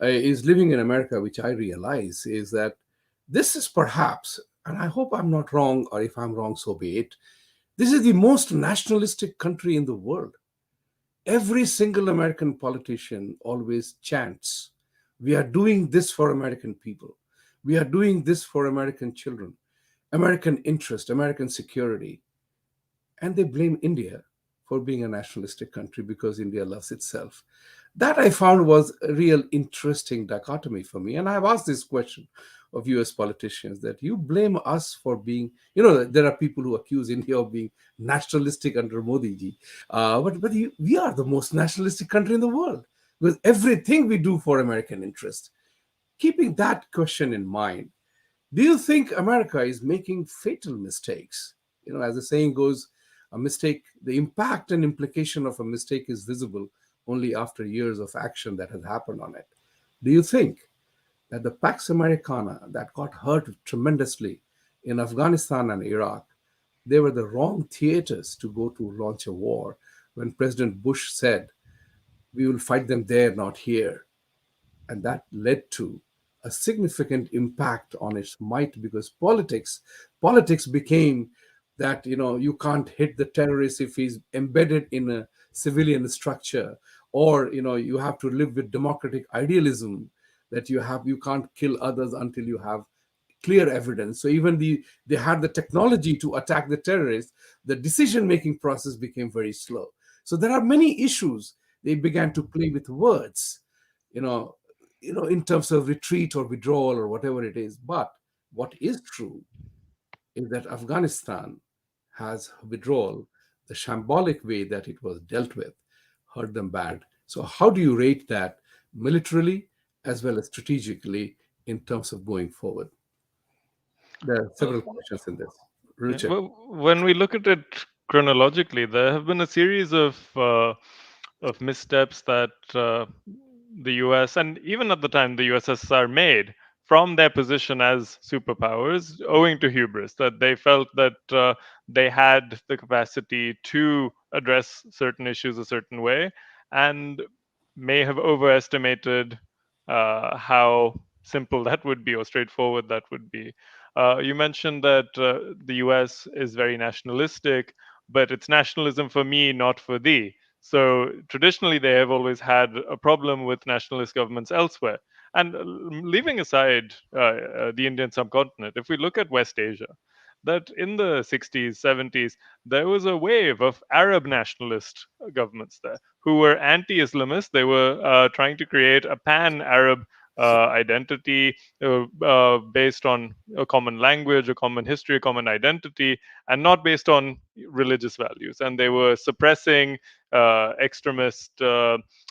S1: is living in America, which I realize is that this is perhaps, and I hope I'm not wrong, or if I'm wrong, so be it, this is the most nationalistic country in the world. Every single American politician always chants, "We are doing this for American people. We are doing this for American children, American interest, American security." And they blame India for being a nationalistic country because India loves itself. That I found was a real interesting dichotomy for me. And I've asked this question of US politicians that you blame us for being, there are people who accuse India of being nationalistic under Modi ji. But we are the most nationalistic country in the world with everything we do for American interest. Keeping that question in mind, do you think America is making fatal mistakes? As the saying goes, a mistake, the impact and implication of a mistake is visible only after years of action that has happened on it. Do you think that the Pax Americana that got hurt tremendously in Afghanistan and Iraq, they were the wrong theaters to go to launch a war when President Bush said, "We will fight them there, not here"? And that led to a significant impact on its might because politics became that you can't hit the terrorist if he's embedded in a civilian structure, or you have to live with democratic idealism that you can't kill others until you have clear evidence. So even they had the technology to attack the terrorists, the decision making process became very slow. So there are many issues. They began to play with words, you know in terms of retreat or withdrawal or whatever it is. But what is true is that Afghanistan has withdrawal, the shambolic way that it was dealt with, hurt them bad. So how do you rate that militarily as well as strategically in terms of going forward? There are several questions in this.
S2: Yeah,
S1: Richard.
S2: well, when we look at it chronologically, there have been a series of missteps that the U.S. and even at the time the USSR made from their position as superpowers, owing to hubris, that they felt that they had the capacity to address certain issues a certain way, and may have overestimated how simple that would be or straightforward that would be. You mentioned that the US is very nationalistic, but it's nationalism for me, not for thee. So traditionally, they have always had a problem with nationalist governments elsewhere. And leaving aside the Indian subcontinent, if we look at West Asia, that in the 60s, 70s, there was a wave of Arab nationalist governments there who were anti Islamist. They were trying to create a pan Arab identity based on a common language, a common history, a common identity, and not based on religious values. And they were suppressing extremist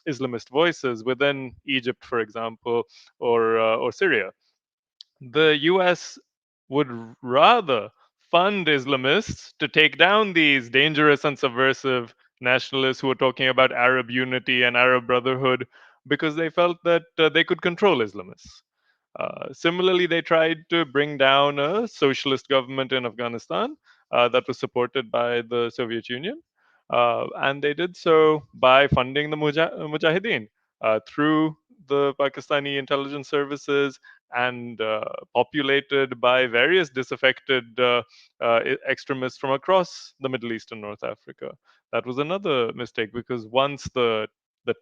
S2: Islamist voices within Egypt, for example, or Syria. The US would rather fund Islamists to take down these dangerous and subversive nationalists who are talking about Arab unity and Arab brotherhood because they felt that they could control Islamists. Similarly, they tried to bring down a socialist government in Afghanistan that was supported by the Soviet Union. And they did so by funding the Mujahideen through the Pakistani intelligence services and populated by various disaffected extremists from across the Middle East and North Africa. That was another mistake because once the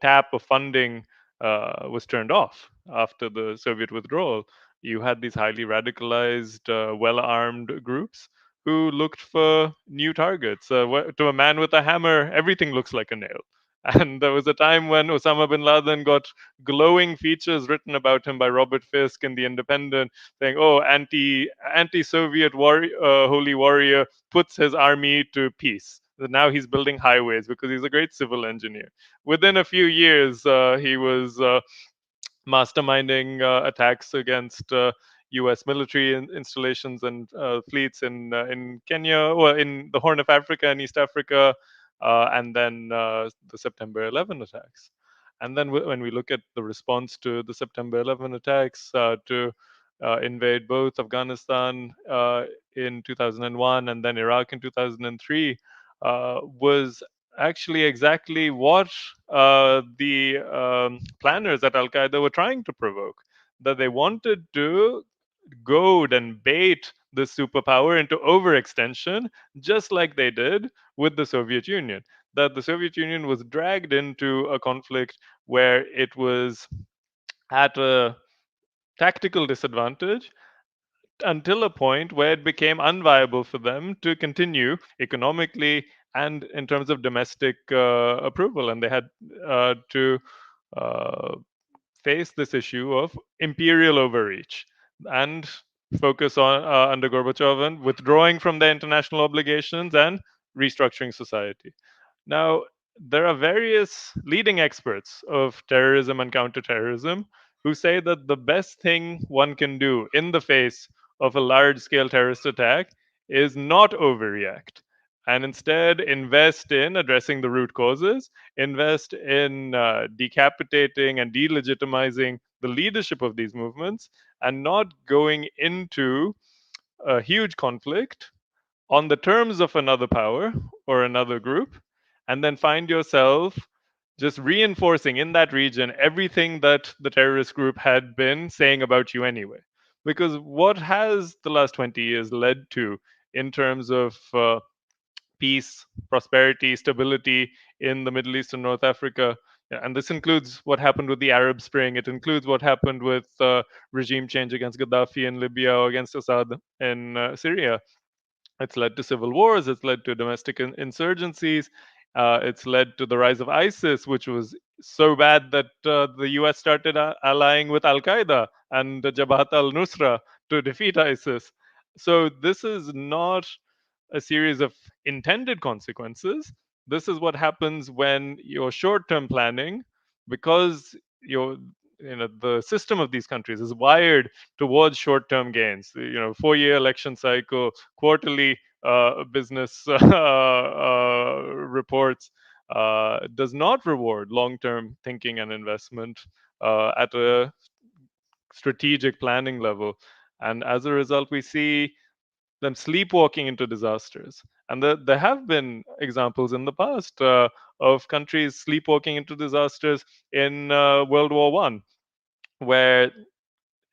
S2: tap of funding was turned off after the Soviet withdrawal, you had these highly radicalized, well armed groups who looked for new targets. To a man with a hammer, everything looks like a nail. And there was a time when Osama bin Laden got glowing features written about him by Robert Fisk in The Independent, saying, "Oh, anti-Soviet holy warrior puts his army to peace. Now he's building highways because he's a great civil engineer." Within a few years, he was masterminding attacks against U.S. military installations and fleets in Kenya, or in the Horn of Africa and East Africa, and then the September 11 attacks. And then when we look at the response to the September 11 attacks to invade both Afghanistan in 2001 and then Iraq in 2003, was actually exactly what the planners at Al Qaeda were trying to provoke. That they wanted to goad and bait the superpower into overextension, just like they did with the Soviet Union. That the Soviet Union was dragged into a conflict where it was at a tactical disadvantage until a point where it became unviable for them to continue economically and in terms of domestic approval. And they had to uh, face this issue of imperial overreach and focus on, under Gorbachev, and withdrawing from their international obligations and restructuring society. Now, there are various leading experts of terrorism and counterterrorism who say that the best thing one can do in the face of a large scale terrorist attack is not overreact and instead invest in addressing the root causes, invest in decapitating and delegitimizing the leadership of these movements, and not going into a huge conflict on the terms of another power or another group, and then find yourself just reinforcing in that region everything that the terrorist group had been saying about you anyway. Because what has the last 20 years led to in terms of peace, prosperity, stability in the Middle East and North Africa? Yeah, and this includes what happened with the Arab Spring. It includes what happened with regime change against Gaddafi in Libya or against Assad in Syria. It's led to civil wars. It's led to domestic insurgencies. It's led to the rise of ISIS, which was so bad that the US started allying with Al Qaeda and Jabhat al Nusra to defeat ISIS. So, this is not a series of intended consequences. This is what happens when your short term planning, because your the system of these countries is wired towards short term gains. 4-year election cycle, quarterly business reports, does not reward long term thinking and investment at a strategic planning level. And as a result, we see them sleepwalking into disasters. And there have been examples in the past of countries sleepwalking into disasters in World War One, where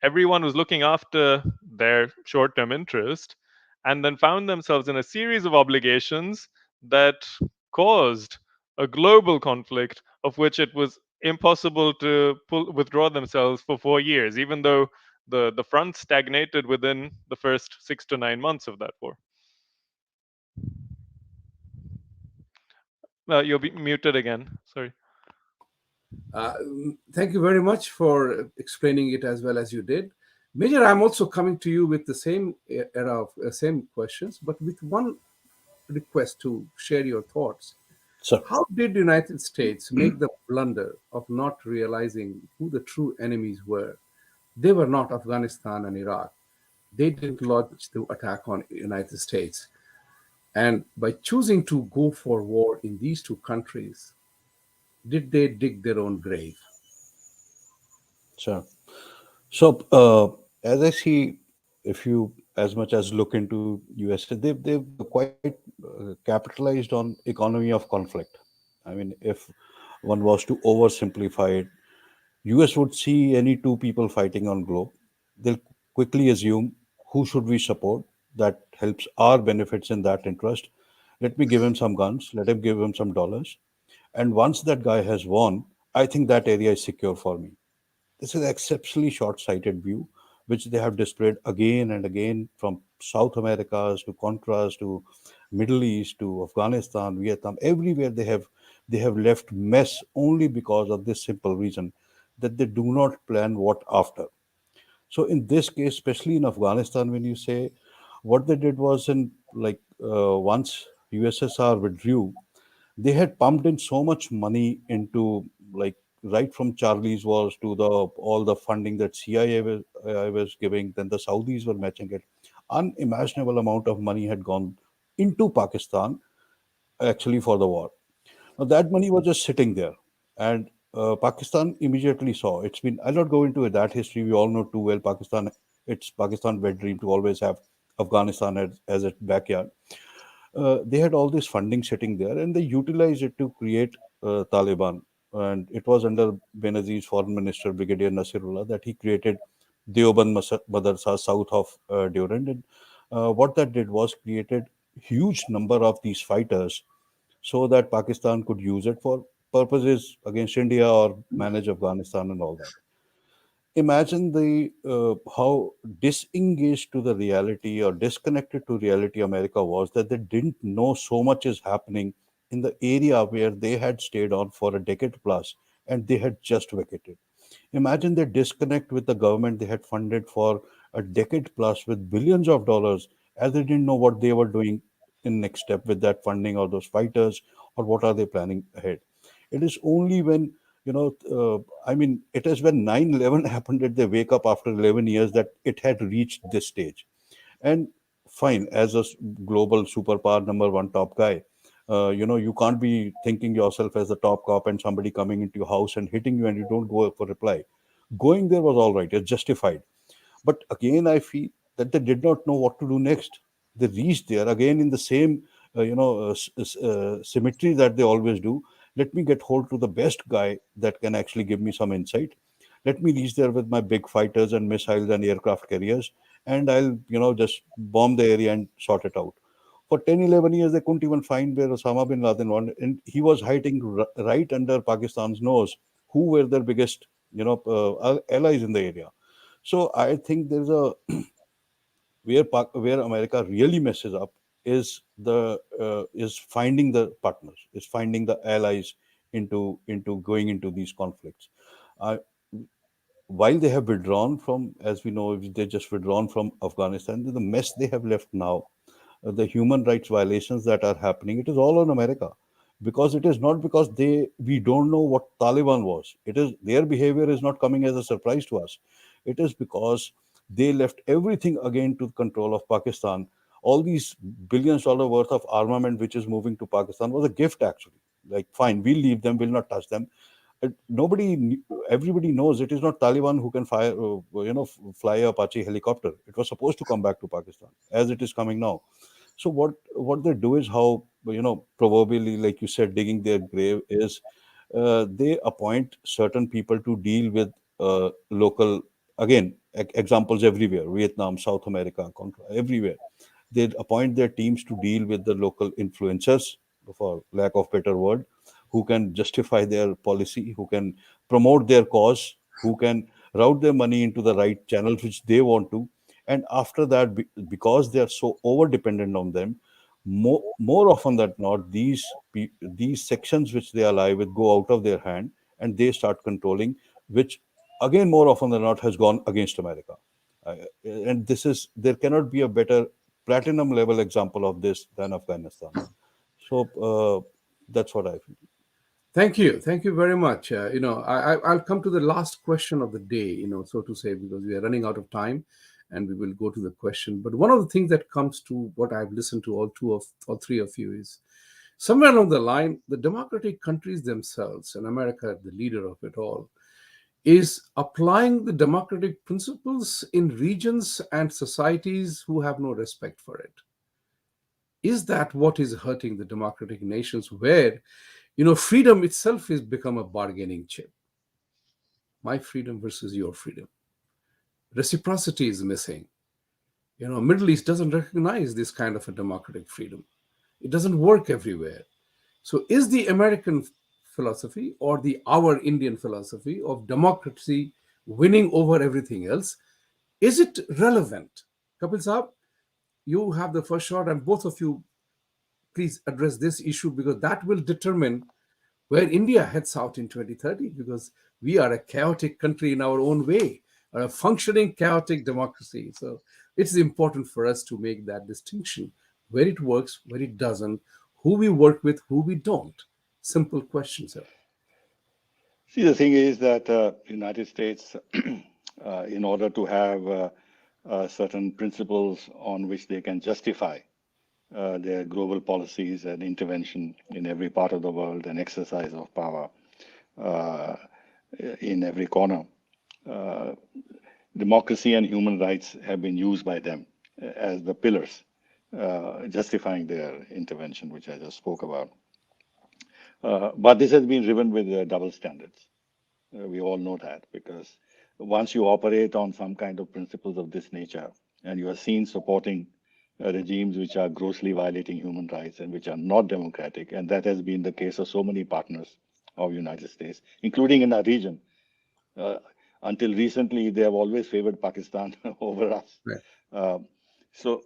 S2: everyone was looking after their short term interest and then found themselves in a series of obligations that caused a global conflict of which it was impossible to withdraw themselves for 4 years, even though the front stagnated within the first 6 to 9 months of that war. You'll be muted again. Sorry.
S1: Uh, Thank you very much for explaining it as well as you did. Major, I'm also coming to you with the same era of same questions, but with one request to share your thoughts.
S3: So,
S1: How did the United States make the blunder of not realizing who the true enemies were? They were not Afghanistan and Iraq. They didn't launch the attack on the United States. And by choosing to go for war in these two countries, did they dig their own grave?
S3: so, as I see, if you as much as look into USA, they've quite capitalized on economy of conflict. I mean, if one was to oversimplify it, US would see any two people fighting on globe, they'll quickly assume who should we support that helps our benefits in that interest. Let me give him some guns, let him give him some dollars. And once that guy has won, I think that area is secure for me. This is an exceptionally short-sighted view, which they have displayed again and again from South Americas to Contras to Middle East to Afghanistan, Vietnam, everywhere they have left mess only because of this simple reason that they do not plan what after. So in this case, especially in Afghanistan, when you say what they did was in like once USSR withdrew, they had pumped in so much money into like right from Charlie's wars to the all the funding that CIA was giving, then the Saudis were matching it. Unimaginable amount of money had gone into Pakistan actually for the war. Now that money was just sitting there, and Pakistan immediately saw. It's been. I'll not go into that history. We all know too well. Pakistan. It's Pakistan' wet dream to always have Afghanistan as its backyard. They had all this funding sitting there, and they utilized it to create Taliban. And it was under Benazir's foreign minister, Brigadier Nasirullah, that he created Deoband Madarsa south of Durand. And what that did was created huge number of these fighters so that Pakistan could use it for purposes against India or manage Afghanistan and all that. Imagine the how disengaged to the reality or disconnected to reality America was, that they didn't know so much is happening in the area where they had stayed on for a decade plus and they had just vacated. Imagine the disconnect with the government they had funded for a decade plus with billions of dollars, as they didn't know what they were doing in next step with that funding or those fighters, or what are they planning ahead. It is only when I mean, it is when 9/11 happened that they wake up after 11 years that it had reached this stage. And fine, as a global superpower number one top guy, you can't be thinking yourself as the top cop and somebody coming into your house and hitting you and you don't go for reply. Going there was all right, it's justified. But again, I feel that they did not know what to do next. They reached there again in the same, symmetry that they always do. Let me get hold to the best guy that can actually give me some insight. Let me reach there with my big fighters and missiles and aircraft carriers, and I'll, just bomb the area and sort it out. For 10, 11 years, they couldn't even find where Osama bin Laden was, and he was hiding right under Pakistan's nose. Who were their biggest, allies in the area? So I think there's a where America really messes up is finding the partners, is finding the allies into going into these conflicts. Uh, while they have withdrawn from, as we know, if they just withdrawn from Afghanistan, the mess they have left now, the human rights violations that are happening, it is all on America. Because it is not because we don't know what Taliban was. It is their behavior is not coming as a surprise to us. It is because they left everything again to the control of Pakistan. All these billions-dollar worth of armament which is moving to Pakistan was a gift actually. Like, fine, we'll leave them, we'll not touch them. everybody knows it is not Taliban who can fire, fly a Apache helicopter. It was supposed to come back to Pakistan as it is coming now. So what they do is how, proverbially, like you said, digging their grave is, they appoint certain people to deal with local, again, examples everywhere, Vietnam, South America, everywhere. They appoint their teams to deal with the local influencers, for lack of better word, who can justify their policy, who can promote their cause, who can route their money into the right channels which they want to. And after that, because they are so over dependent on them, more often than not, these sections which they ally with go out of their hand, and they start controlling, which again, more often than not, has gone against America. And this is, there cannot be a better platinum level example of this than Afghanistan. So that's what I feel.
S1: Thank you very much. I'll come to the last question of the day, so to say, because we are running out of time, and we will go to the question. But one of the things that comes to what I've listened to all three of you is, somewhere along the line, the democratic countries themselves, and America, the leader of it all, is applying the democratic principles in regions and societies who have no respect for it. Is that what is hurting the democratic nations, where freedom itself has become a bargaining chip? My freedom versus your freedom. Reciprocity is missing. Middle East doesn't recognize this kind of a democratic freedom. It doesn't work everywhere. So is the American philosophy, or the our Indian philosophy of democracy winning over everything else, is it relevant? Kapil Saab, you have the first shot, and both of you please address this issue, because that will determine where India heads out in 2030, because we are a chaotic country in our own way, or a functioning chaotic democracy. So it's important for us to make that distinction, where it works, where it doesn't, who we work with, who we don't. Simple question, sir.
S4: See, the thing is that United States, in order to have certain principles on which they can justify their global policies and intervention in every part of the world and exercise of power uh, in every corner, uh, democracy and human rights have been used by them as the pillars justifying their intervention, which I just spoke about. But this has been driven with double standards. We all know that, because once you operate on some kind of principles of this nature, and you are seen supporting regimes which are grossly violating human rights and which are not democratic, and that has been the case of so many partners of United States, including in our region. Uh, until recently, they have always favored Pakistan over us.
S1: Right.
S4: Uh, so,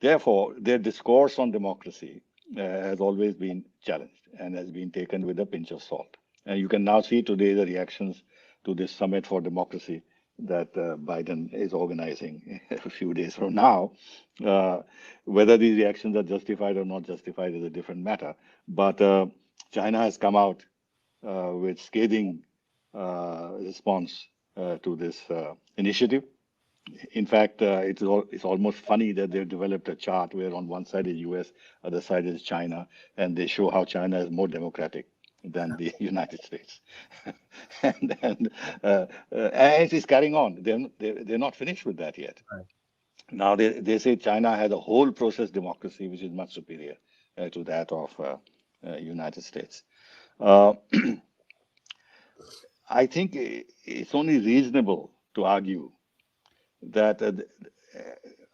S4: therefore, their discourse on democracy has always been challenged and has been taken with a pinch of salt. And you can now see today the reactions to this summit for democracy that Biden is organizing a few days from now. Uh, Whether these reactions are justified or not justified is a different matter. But China has come out with scathing response to this initiative. In fact, it's almost funny that they've developed a chart where on one side is US, other side is China, and they show how China is more democratic than the United States. And it is carrying on. They're not finished with that yet.
S1: Right.
S4: Now they say China has a whole process democracy, which is much superior to that of United States. Uh, I think it's only reasonable to argue that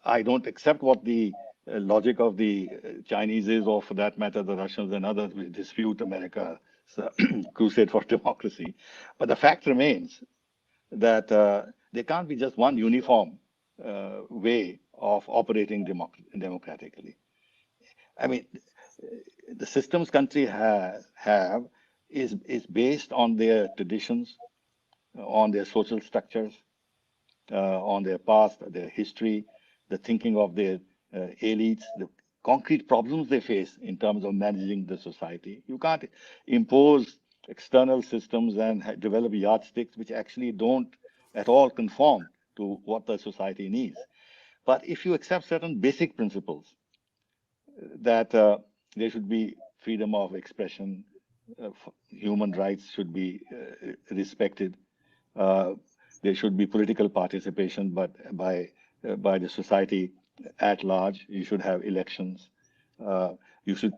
S4: I don't accept what the logic of the Chinese is, or for that matter, the Russians and others which dispute America's crusade for democracy. But the fact remains that there can't be just one uniform way of operating democratically. I mean, the systems country have is based on their traditions, on their social structures, on their past, their history, the thinking of their elites, the concrete problems they face in terms of managing the society. You can't impose external systems and develop yardsticks which actually don't at all conform to what the society needs. But if you accept certain basic principles, that there should be freedom of expression, human rights should be respected. Uh, there should be political participation, but by the society at large. You should have elections. Uh, you should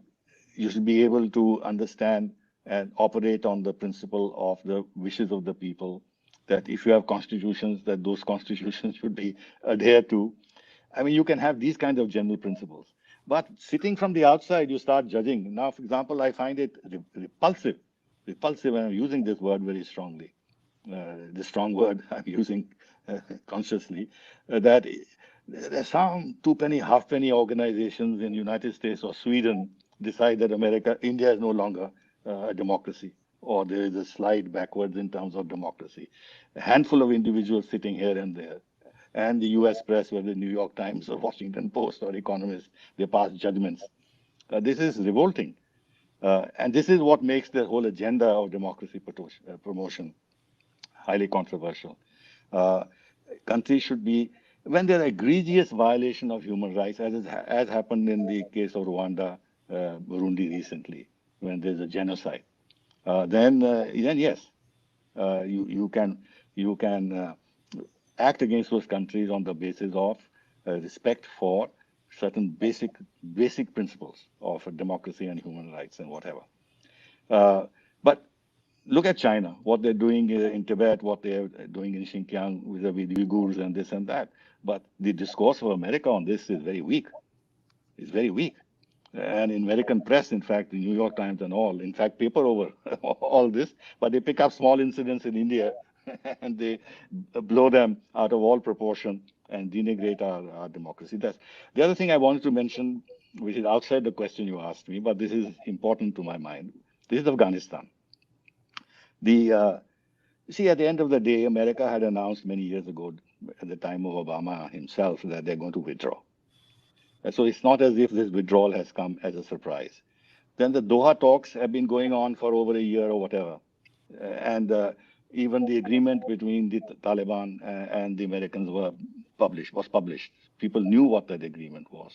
S4: you should be able to understand and operate on the principle of the wishes of the people. That if you have constitutions, that those constitutions should be adhered to. I mean, you can have these kinds of general principles. But sitting from the outside, you start judging. Now, for example, I find it repulsive, and I'm using this word very strongly, the strong word I'm using consciously, that there's some two penny, half penny organizations in the United States or Sweden decide that India is no longer a democracy, or there is a slide backwards in terms of democracy. A handful of individuals sitting here and there, and the US press, whether the New York Times or Washington Post or Economist, they pass judgments. This is revolting. And this is what makes the whole agenda of democracy promotion highly controversial. Uh, Countries should be, when there are egregious violation of human rights, as happened in the case of Rwanda, Burundi recently, when there's a genocide, then yes, you can act against those countries on the basis of respect for certain basic principles of democracy and human rights and whatever. But look at China, what they're doing in Tibet, what they're doing in Xinjiang vis-a-vis the Uyghurs and this and that. But the discourse of America on this is very weak. It's very weak. And in American press, in fact, the New York Times and all, in fact, paper over all this, but they pick up small incidents in India and they blow them out of all proportion and denigrate our democracy. That's the other thing I wanted to mention, which is outside the question you asked me, but this is important to my mind. This is Afghanistan. See, at the end of the day, America had announced many years ago, at the time of Obama himself, that they're going to withdraw. So it's not as if this withdrawal has come as a surprise. Then the Doha talks have been going on for over a year or whatever. And even the agreement between the Taliban and the Americans was published. People knew what that agreement was.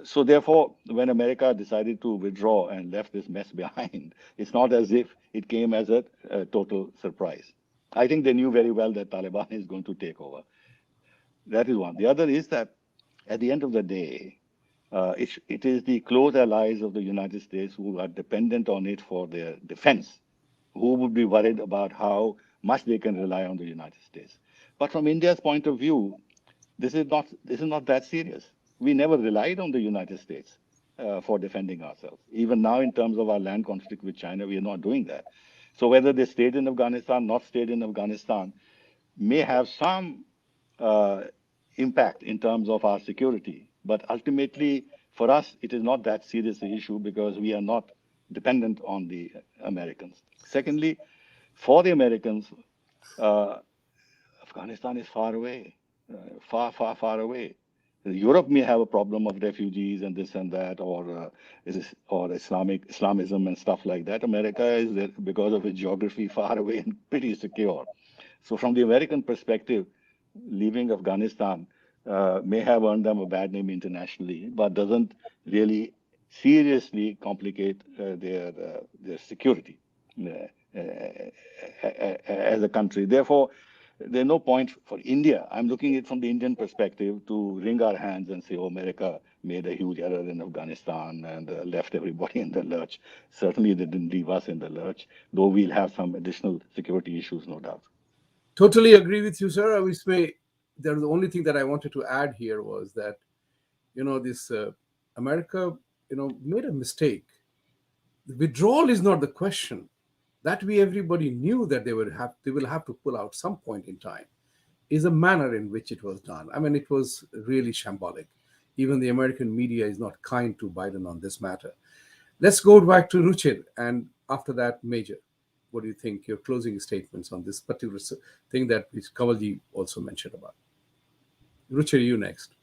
S4: So therefore, when America decided to withdraw and left this mess behind, it's not as if it came as a total surprise. I think they knew very well that Taliban is going to take over. That is one. The other is that at the end of the day, it is the close allies of the United States who are dependent on it for their defense, who would be worried about how much they can rely on the United States. But from India's point of view, this is not that serious. We never relied on the United States for defending ourselves. Even now, in terms of our land conflict with China, we are not doing that. So whether they stayed in Afghanistan, not stayed in Afghanistan, may have some impact in terms of our security. But ultimately, for us, it is not that serious an issue because we are not dependent on the Americans. Secondly, for the Americans, Afghanistan is far away, far away. Europe may have a problem of refugees and this and that, or Islamism and stuff like that. America is, because of its geography, far away and pretty secure. So from the American perspective, leaving Afghanistan may have earned them a bad name internationally, but doesn't really seriously complicate their security as a country. Therefore, there's no point for India. I'm looking at it from the Indian perspective to wring our hands and say, oh, America made a huge error in Afghanistan and left everybody in the lurch. Certainly, they didn't leave us in the lurch, though we'll have some additional security issues, no doubt.
S1: Totally agree with you, sir. The only thing that I wanted to add here was that, this America, made a mistake. The withdrawal is not the question. That everybody knew that they will have to pull out some point in time. Is the manner in which it was done. I mean, it was really shambolic. Even the American media is not kind to Biden on this matter. Let's go back to Ruchir, and after that, Major. What do you think? Your closing statements on this particular thing that Kanwalji also mentioned about. Ruchir, you next.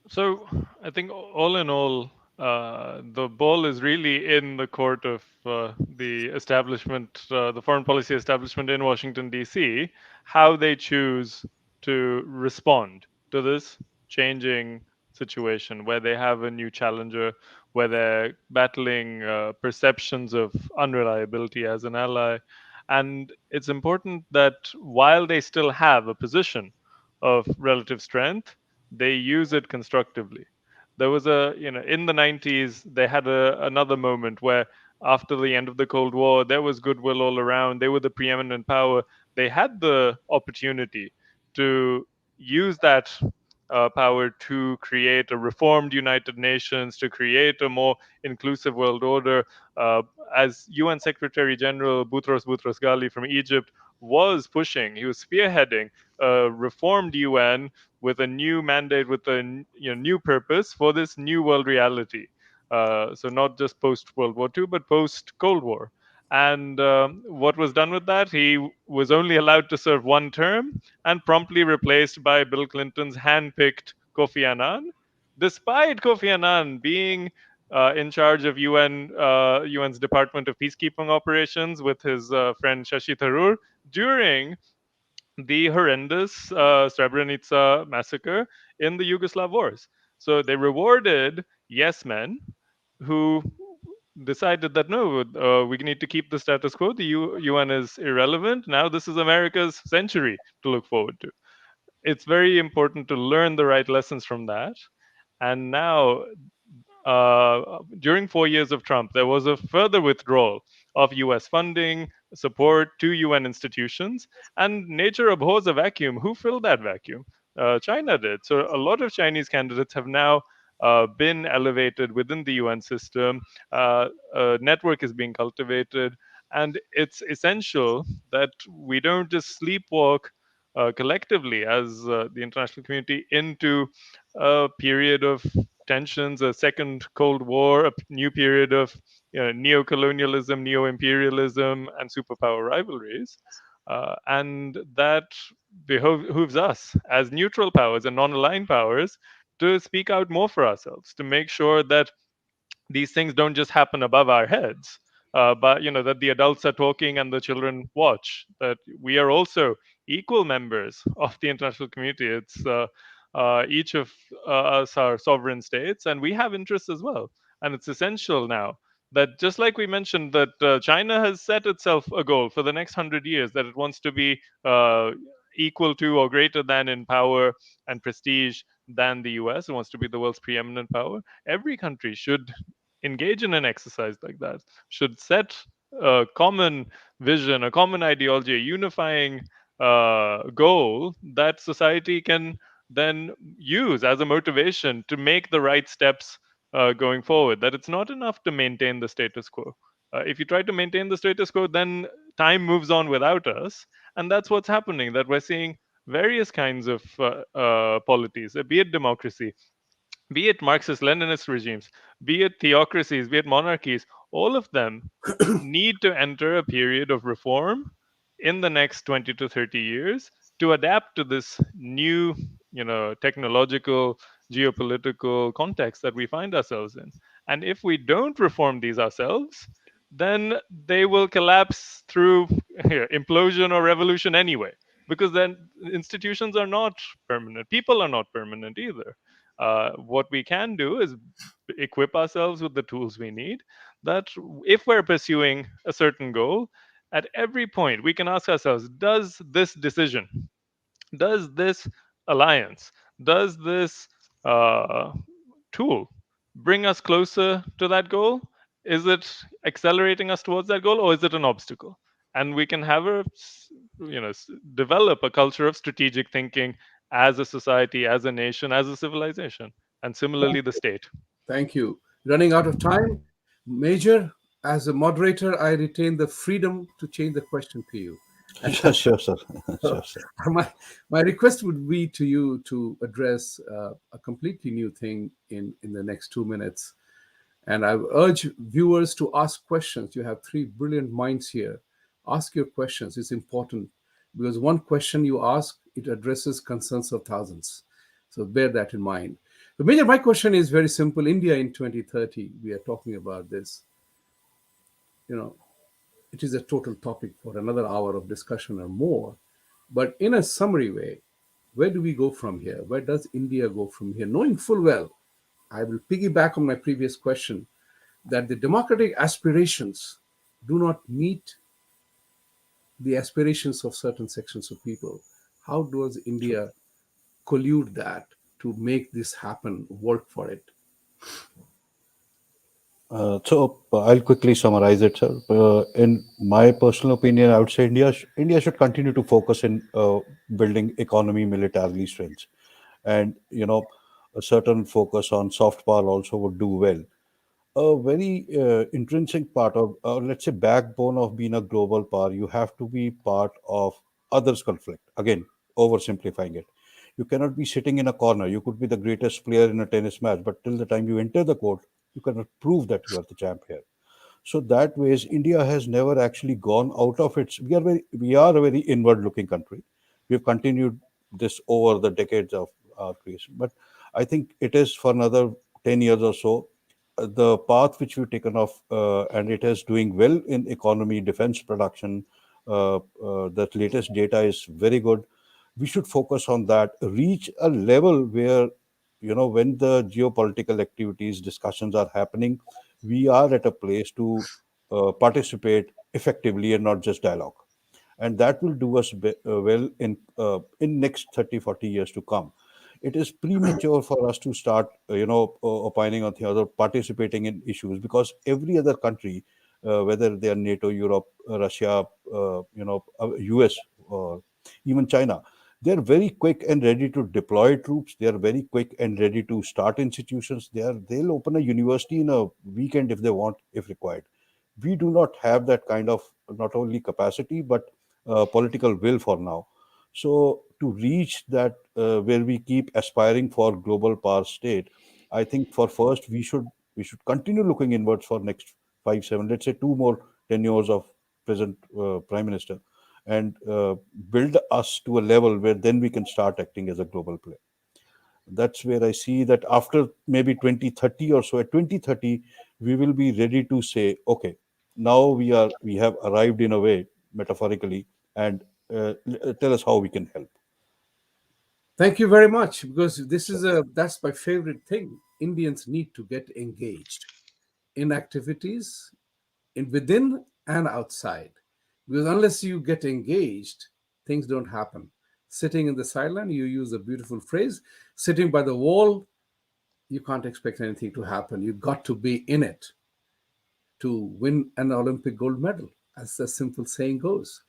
S2: So I think all in all, the ball is really in the court of the establishment, the foreign policy establishment in Washington, D.C., how they choose to respond to this changing situation where they have a new challenger, where they're battling perceptions of unreliability as an ally. And it's important that while they still have a position of relative strength, they use it constructively. There was in the 90s, they had another moment where after the end of the Cold War, there was goodwill all around. They were the preeminent power. They had the opportunity to use that power to create a reformed United Nations, to create a more inclusive world order. Uh, as UN Secretary General Boutros Ghali from Egypt was pushing, he was spearheading a reformed UN with a new mandate, with a new purpose for this new world reality. So not just post World War II, but post Cold War. And what was done with that? He was only allowed to serve one term and promptly replaced by Bill Clinton's hand-picked Kofi Annan, despite Kofi Annan being in charge of UN's Department of Peacekeeping Operations with his friend Shashi Tharoor during the horrendous Srebrenica massacre in the Yugoslav wars. So they rewarded yes men who decided that no, we need to keep the status quo. The UN is irrelevant. Now this is America's century to look forward to. It's very important to learn the right lessons from that. And now during 4 years of Trump, there was a further withdrawal of US funding, support to UN institutions, and nature abhors a vacuum. Who filled that vacuum? China did. So a lot of Chinese candidates have now been elevated within the UN system. A network is being cultivated, and it's essential that we don't just sleepwalk collectively as the international community into a period of tensions, a second Cold War, a new period of neo-colonialism, neo-imperialism, and superpower rivalries. And that behooves us as neutral powers and non-aligned powers to speak out more for ourselves, to make sure that these things don't just happen above our heads, but that the adults are talking and the children watch. That we are also equal members of the international community. It's each of us are sovereign states, and we have interests as well. And it's essential now that, just like we mentioned, that China has set itself a goal for the next 100 years that it wants to be equal to or greater than in power and prestige than the US. It wants to be the world's preeminent power. Every country should engage in an exercise like that, should set a common vision, a common ideology, a unifying goal that society can then use as a motivation to make the right steps going forward. That it's not enough to maintain the status quo. If you try to maintain the status quo, then time moves on without us. And that's what's happening, that we're seeing various kinds of polities, be it democracy, be it Marxist Leninist regimes, be it theocracies, be it monarchies, all of them need to enter a period of reform in the next 20 to 30 years to adapt to this new, technological, geopolitical context that we find ourselves in. And if we don't reform these ourselves, then they will collapse through implosion or revolution anyway, because then institutions are not permanent. People are not permanent either. What we can do is equip ourselves with the tools we need, that if we're pursuing a certain goal, at every point we can ask ourselves, does this decision, does this alliance, does this uh, tool bring us closer to that goal? Is it accelerating us towards that goal, or is it an obstacle? And we can have develop a culture of strategic thinking as a society, as a nation, as a civilization, and similarly the state.
S1: Thank you. Running out of time. Major, as a moderator, I retain the freedom to change the question to you.
S3: Sure, sure, sir.
S1: So
S3: Sure, sir.
S1: my request would be to you to address a completely new thing in the next 2 minutes. And I urge viewers to ask questions. You have three brilliant minds here. Ask your questions. It's important because one question you ask, it addresses concerns of thousands. So bear that in mind. The Major, my question is very simple. India in 2030, we are talking about this. It is a total topic for another hour of discussion or more. But in a summary way, Where do we go from here? Where does India go from here? Knowing full well, I will piggyback on my previous question, that the democratic aspirations do not meet the aspirations of certain sections of people. How does
S3: So,
S1: India collude that to make this happen, work for it?
S3: I'll quickly summarize it, sir. In my personal opinion, I would say India should continue to focus in building economy militarily strengths, and a certain focus on soft power also would do well. A very intrinsic part of, let's say, backbone of being a global power, you have to be part of others' conflict. Again, oversimplifying it. You cannot be sitting in a corner. You could be the greatest player in a tennis match, but till the time you enter the court, you cannot prove that you are the champ here. So that ways, India has never actually gone out of its. We are a very inward-looking country. We've continued this over the decades of our creation, but I think it is for another 10 years or so. The path which we've taken off, and it is doing well in economy, defense production. That latest data is very good. We should focus on that. Reach a level where when the geopolitical activities discussions are happening, we are at a place to participate effectively and not just dialogue, and that will do us well in next 30, 40 years to come. It is premature for us to start opining on the other, participating in issues, because every other country, whether they are NATO, Europe, Russia, US, or even China, they are very quick and ready to deploy troops. They are very quick and ready to start institutions. They'll open a university in a weekend if they want, if required. We do not have that kind of not only capacity but political will for now. So to reach that, where we keep aspiring for global power state, I think for first we should continue looking inwards for next 5 7, let's say 2 more tenures of present prime minister, and build us to a level where then we can start acting as a global player. That's where I see that after maybe 2030 or so, at 2030 we will be ready to say, okay, now we have arrived in a way, metaphorically, and tell us how we can help.
S1: Thank you very much, because this
S3: So
S1: is a that's my favorite thing. Indians need to get engaged in activities in within and outside. Because unless you get engaged, things don't happen. Sitting in the sideline, you use a beautiful phrase, sitting by the wall, you can't expect anything to happen. You've got to be in it to win an Olympic gold medal, as the simple saying goes.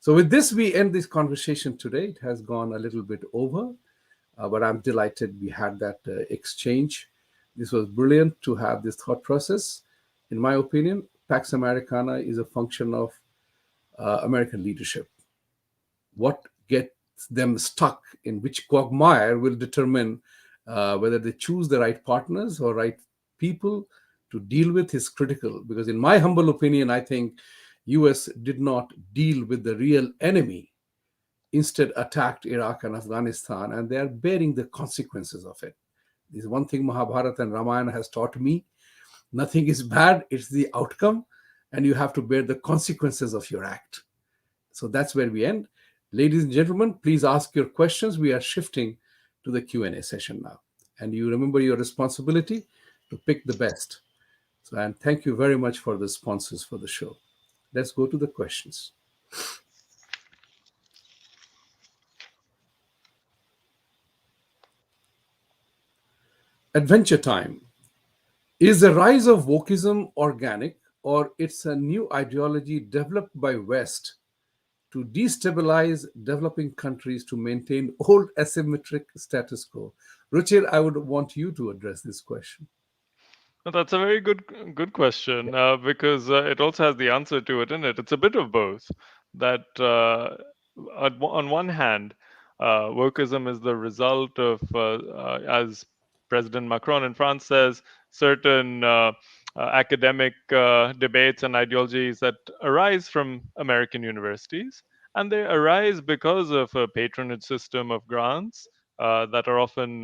S1: So, with this, we end this conversation today. It has gone a little bit over, but I'm delighted we had that exchange. This was brilliant to have this thought process. In my opinion, Pax Americana is a function of American leadership. What gets them stuck in which quagmire will determine whether they choose the right partners or right people to deal with is critical. Because in my humble opinion, I think US did not deal with the real enemy, instead attacked Iraq and Afghanistan, and they are bearing the consequences of it. This is one thing Mahabharata and Ramayana has taught me. Nothing is bad, it's the outcome, and you have to bear the consequences of your act. So that's where we end. Ladies and gentlemen, please ask your questions. We are shifting to the Q&A session now. And you remember your responsibility to pick the best. So, and thank you very much for the sponsors for the show. Let's go to the questions. Adventure time. Is the rise of wokeism organic, or it's a new ideology developed by West to destabilize developing countries to maintain old asymmetric status quo? Ruchir, I would want you to address this question.
S2: Well, that's a very good question, because it also has the answer to it in it. It's a bit of both. That on one hand, wokeism is the result of, as President Macron in France says, certain academic debates and ideologies that arise from American universities, and they arise because of a patronage system of grants that are often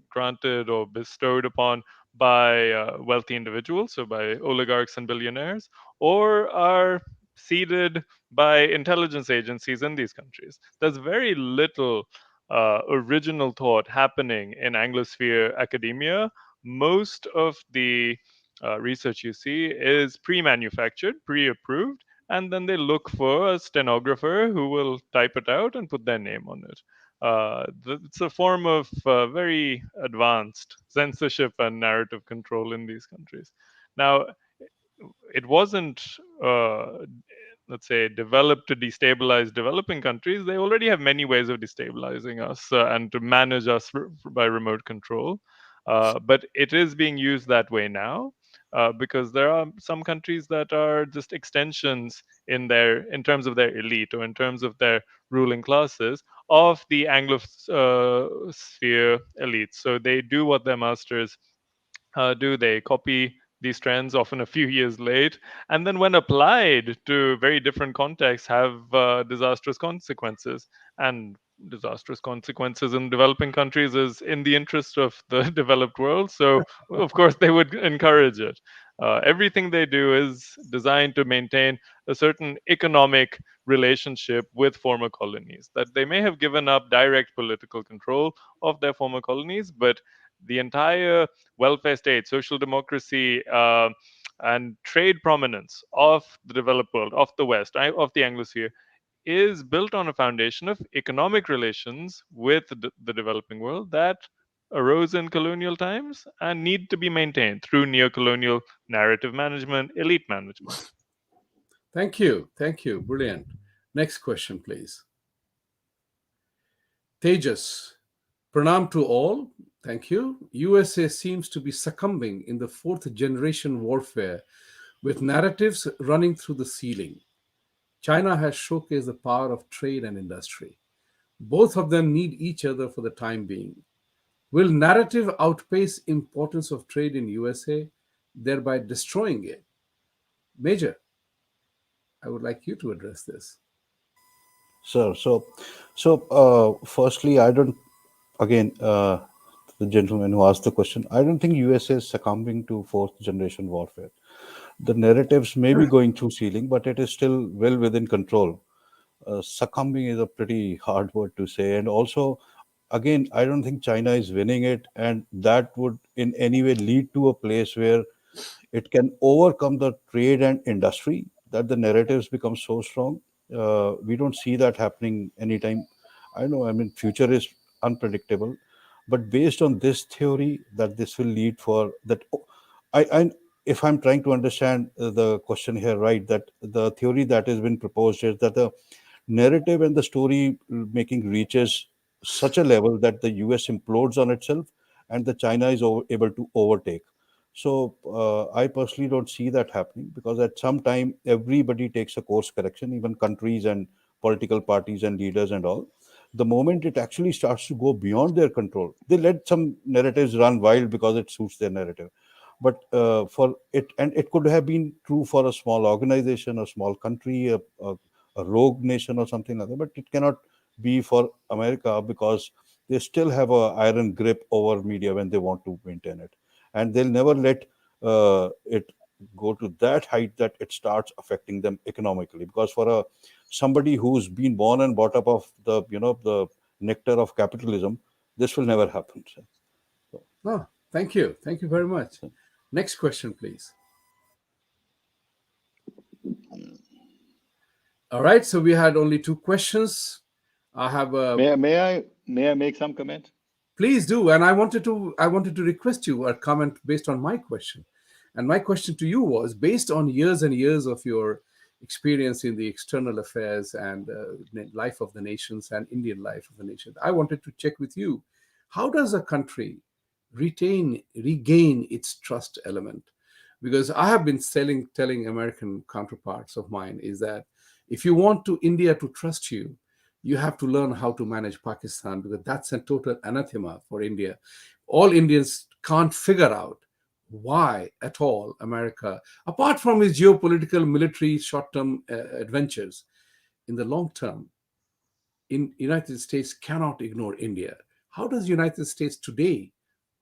S2: granted or bestowed upon by wealthy individuals, so by oligarchs and billionaires, or are seeded by intelligence agencies in these countries. There's very little original thought happening in Anglosphere academia. Most of the research you see is pre-manufactured, pre-approved, and then they look for a stenographer who will type it out and put their name on it. It's a form of very advanced censorship and narrative control in these countries. Now, it wasn't, let's say, developed to destabilize developing countries. They already have many ways of destabilizing us and to manage us by remote control. But it is being used that way now. Because there are some countries that are just extensions in terms of their elite or in terms of their ruling classes of the Anglosphere elites. So they do what their masters do. They copy these trends, often a few years late, and then when applied to very different contexts, have disastrous consequences. And disastrous consequences in developing countries is in the interest of the developed world. So, of course, they would encourage it. Everything they do is designed to maintain a certain economic relationship with former colonies, that they may have given up direct political control of their former colonies, but the entire welfare state, social democracy, and trade prominence of the developed world, of the West, of the Anglosphere, is built on a foundation of economic relations with the developing world that arose in colonial times and need to be maintained through neo-colonial narrative management, elite management.
S1: Thank you. Thank you. Brilliant. Next question, please. Tejas, pranam to all. Thank you. USA seems to be succumbing in the fourth generation warfare with narratives running through the ceiling. China has showcased the power of trade and industry. Both of them need each other for the time being. Will narrative outpace importance of trade in USA, thereby destroying it? Major, I would like you to address this.
S3: Sir, firstly, I don't, again, the gentleman who asked the question, I don't think USA is succumbing to fourth generation warfare. The narratives may be going through ceiling, but it is still well within control. Succumbing is a pretty hard word to say. And also, again, I don't think China is winning it, and that would in any way lead to a place where it can overcome the trade and industry, that the narratives become so strong. We don't see that happening anytime. I know, I mean, future is unpredictable, but based on this theory that this will lead for that, I if I'm trying to understand the question here right, that the theory that has been proposed is that the narrative and the story making reaches such a level that the US implodes on itself and the China is able to overtake. So I personally don't see that happening, because at some time everybody takes a course correction, even countries and political parties and leaders and all. The moment it actually starts to go beyond their control, they let some narratives run wild because it suits their narrative. But for it, and it could have been true for a small organization, a small country, a rogue nation or something like that, but it cannot be for America, because they still have a iron grip over media when they want to maintain it, and they'll never let it go to that height that it starts affecting them economically. Because for a somebody who's been born and brought up of the the nectar of capitalism, this will never happen. So,
S1: Oh, thank you. Thank you very much. Next question, please. All right, so we had only two questions. I have a
S4: May I make some comment?
S1: please do, and I wanted to request you a comment based on my question. And my question to you was, based on years and years of your experience in the external affairs and life of the nations and Indian life of the nation, I wanted to check with you, how does a country regain its trust element? Because I have been telling American counterparts of mine is that if you want to India to trust you, you have to learn how to manage Pakistan, because that's a total anathema for India. All Indians can't figure out why at all America, apart from its geopolitical, military, short-term adventures, in the long term, in United States cannot ignore India. How does United States today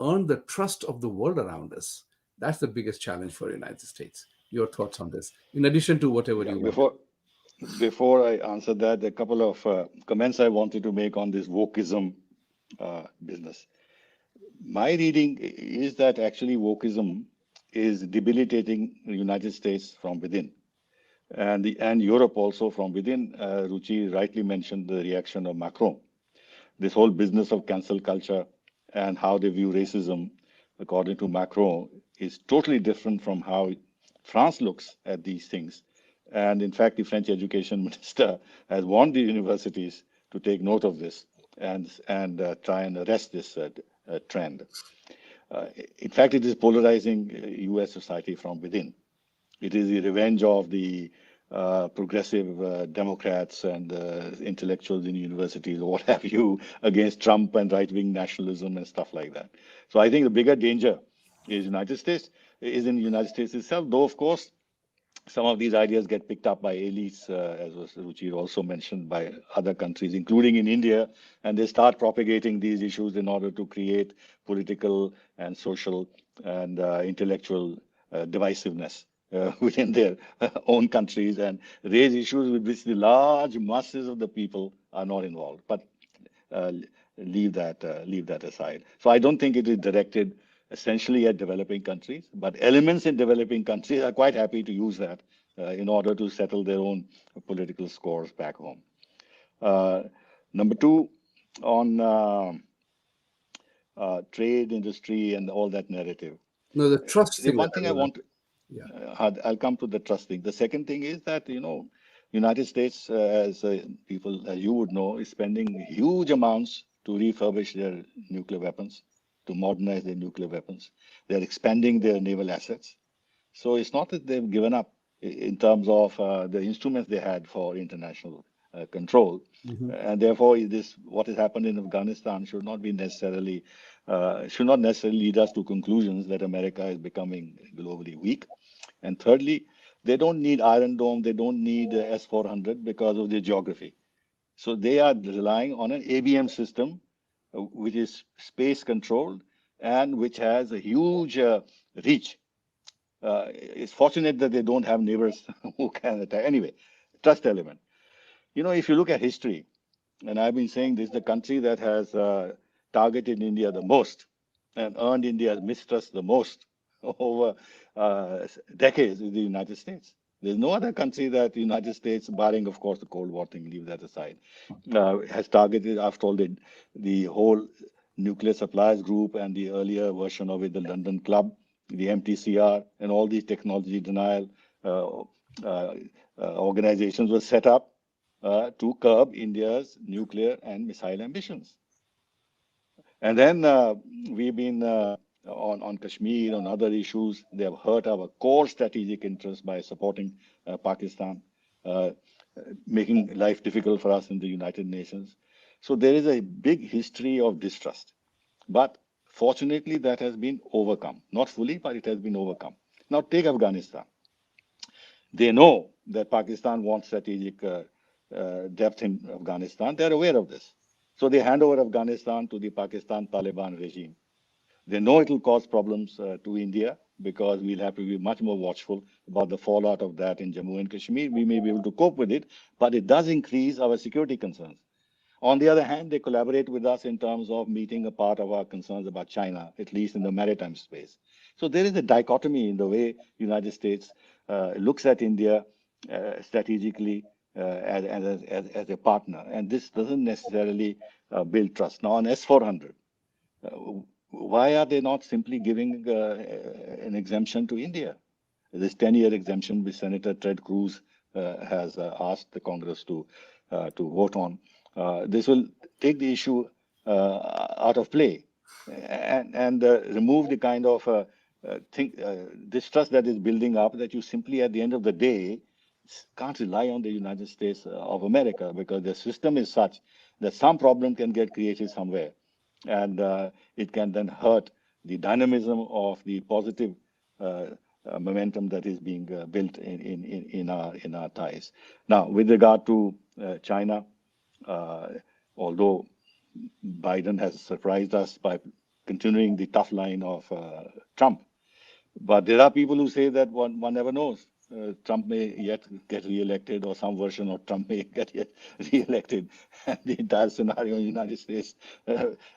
S1: earn the trust of the world around us? That's the biggest challenge for United States. Your thoughts on this, in addition to whatever
S4: Yeah,
S1: you want.
S4: before I answer that, a couple of comments I wanted to make on this wokeism business. My reading is that actually wokeism is debilitating the United States from within, and Europe also from within. Ruchi rightly mentioned the reaction of Macron. This whole business of cancel culture and how they view racism, according to Macron, is totally different from how France looks at these things. And in fact, the French education minister has warned the universities to take note of this and try and arrest this trend. In fact, it is polarizing U.S. society from within. It is the revenge of the progressive Democrats and intellectuals in universities or what have you against Trump and right-wing nationalism and stuff like that. So I think the bigger danger is in the United States itself, though of course some of these ideas get picked up by elites, as was Ruchir also mentioned, by other countries, including in India, and they start propagating these issues in order to create political and social and intellectual divisiveness within their own countries and raise issues with which the large masses of the people are not involved. But uh, leave that aside. So I don't think it is directed essentially at developing countries, but elements in developing countries are quite happy to use that in order to settle their own political scores back home. Uh, Number two, on trade, industry, and all that narrative.
S1: No, the trust
S4: The
S1: thing that
S4: one thing
S1: I
S4: I
S1: want
S4: want,
S1: yeah.
S4: I'll come to the trust thing. The second thing is that, United States, as people, as you would know, is spending huge amounts to refurbish their nuclear weapons, to modernize their nuclear weapons. They're expanding their naval assets. So it's not that they've given up in terms of the instruments they had for international control.
S1: Mhm.
S4: And therefore, what has happened in Afghanistan should not necessarily lead us to conclusions that America is becoming globally weak. And thirdly, they don't need Iron Dome, they don't need S-400 because of their geography. So they are relying on an ABM system, which is space controlled and which has a huge reach. It's fortunate that they don't have neighbors who can attack. Anyway, trust element. If you look at history, and I've been saying this, the country that has targeted India the most and earned India's mistrust the most over decades is the United States. There's no other country that the United States, barring of course the Cold War thing, leave that aside, has targeted. After all, the whole nuclear suppliers group and the earlier version of it, the London Club, the MTCR, and all these technology denial uh, uh, organizations were set up to curb India's nuclear and missile ambitions. And then we've been on Kashmir, on other issues. They have hurt our core strategic interests by supporting Pakistan, uh, making life difficult for us in the United Nations. So there is a big history of distrust. But fortunately, that has been overcome. Not fully, but it has been overcome. Now, take Afghanistan. They know that Pakistan wants strategic depth in Afghanistan. They're aware of this. So they hand over Afghanistan to the Pakistan Taliban regime. They know it will cause problems to India because we'll have to be much more watchful about the fallout of that in Jammu and Kashmir. We may be able to cope with it, but it does increase our security concerns. On the other hand, they collaborate with us in terms of meeting a part of our concerns about China, at least in the maritime space. So there is a dichotomy in the way United States looks at India strategically as a partner, and this doesn't necessarily build trust. Now on S400, uh, why are they not simply giving an exemption to India? This 10-year exemption, which Senator Ted Cruz has asked the Congress to vote on, this will take the issue out of play and remove the kind of distrust that is building up, that you simply, at the end of the day, can't rely on the United States of America, because the system is such that some problem can get created somewhere, and it can then hurt the dynamism of the positive uh, momentum that is being built in our ties. Now, with regard to China, uh, although Biden has surprised us by continuing the tough line of Trump, but there are people who say that one never knows. Trump may yet get re-elected, or some version of Trump may get yet re-elected, and the entire scenario in the United States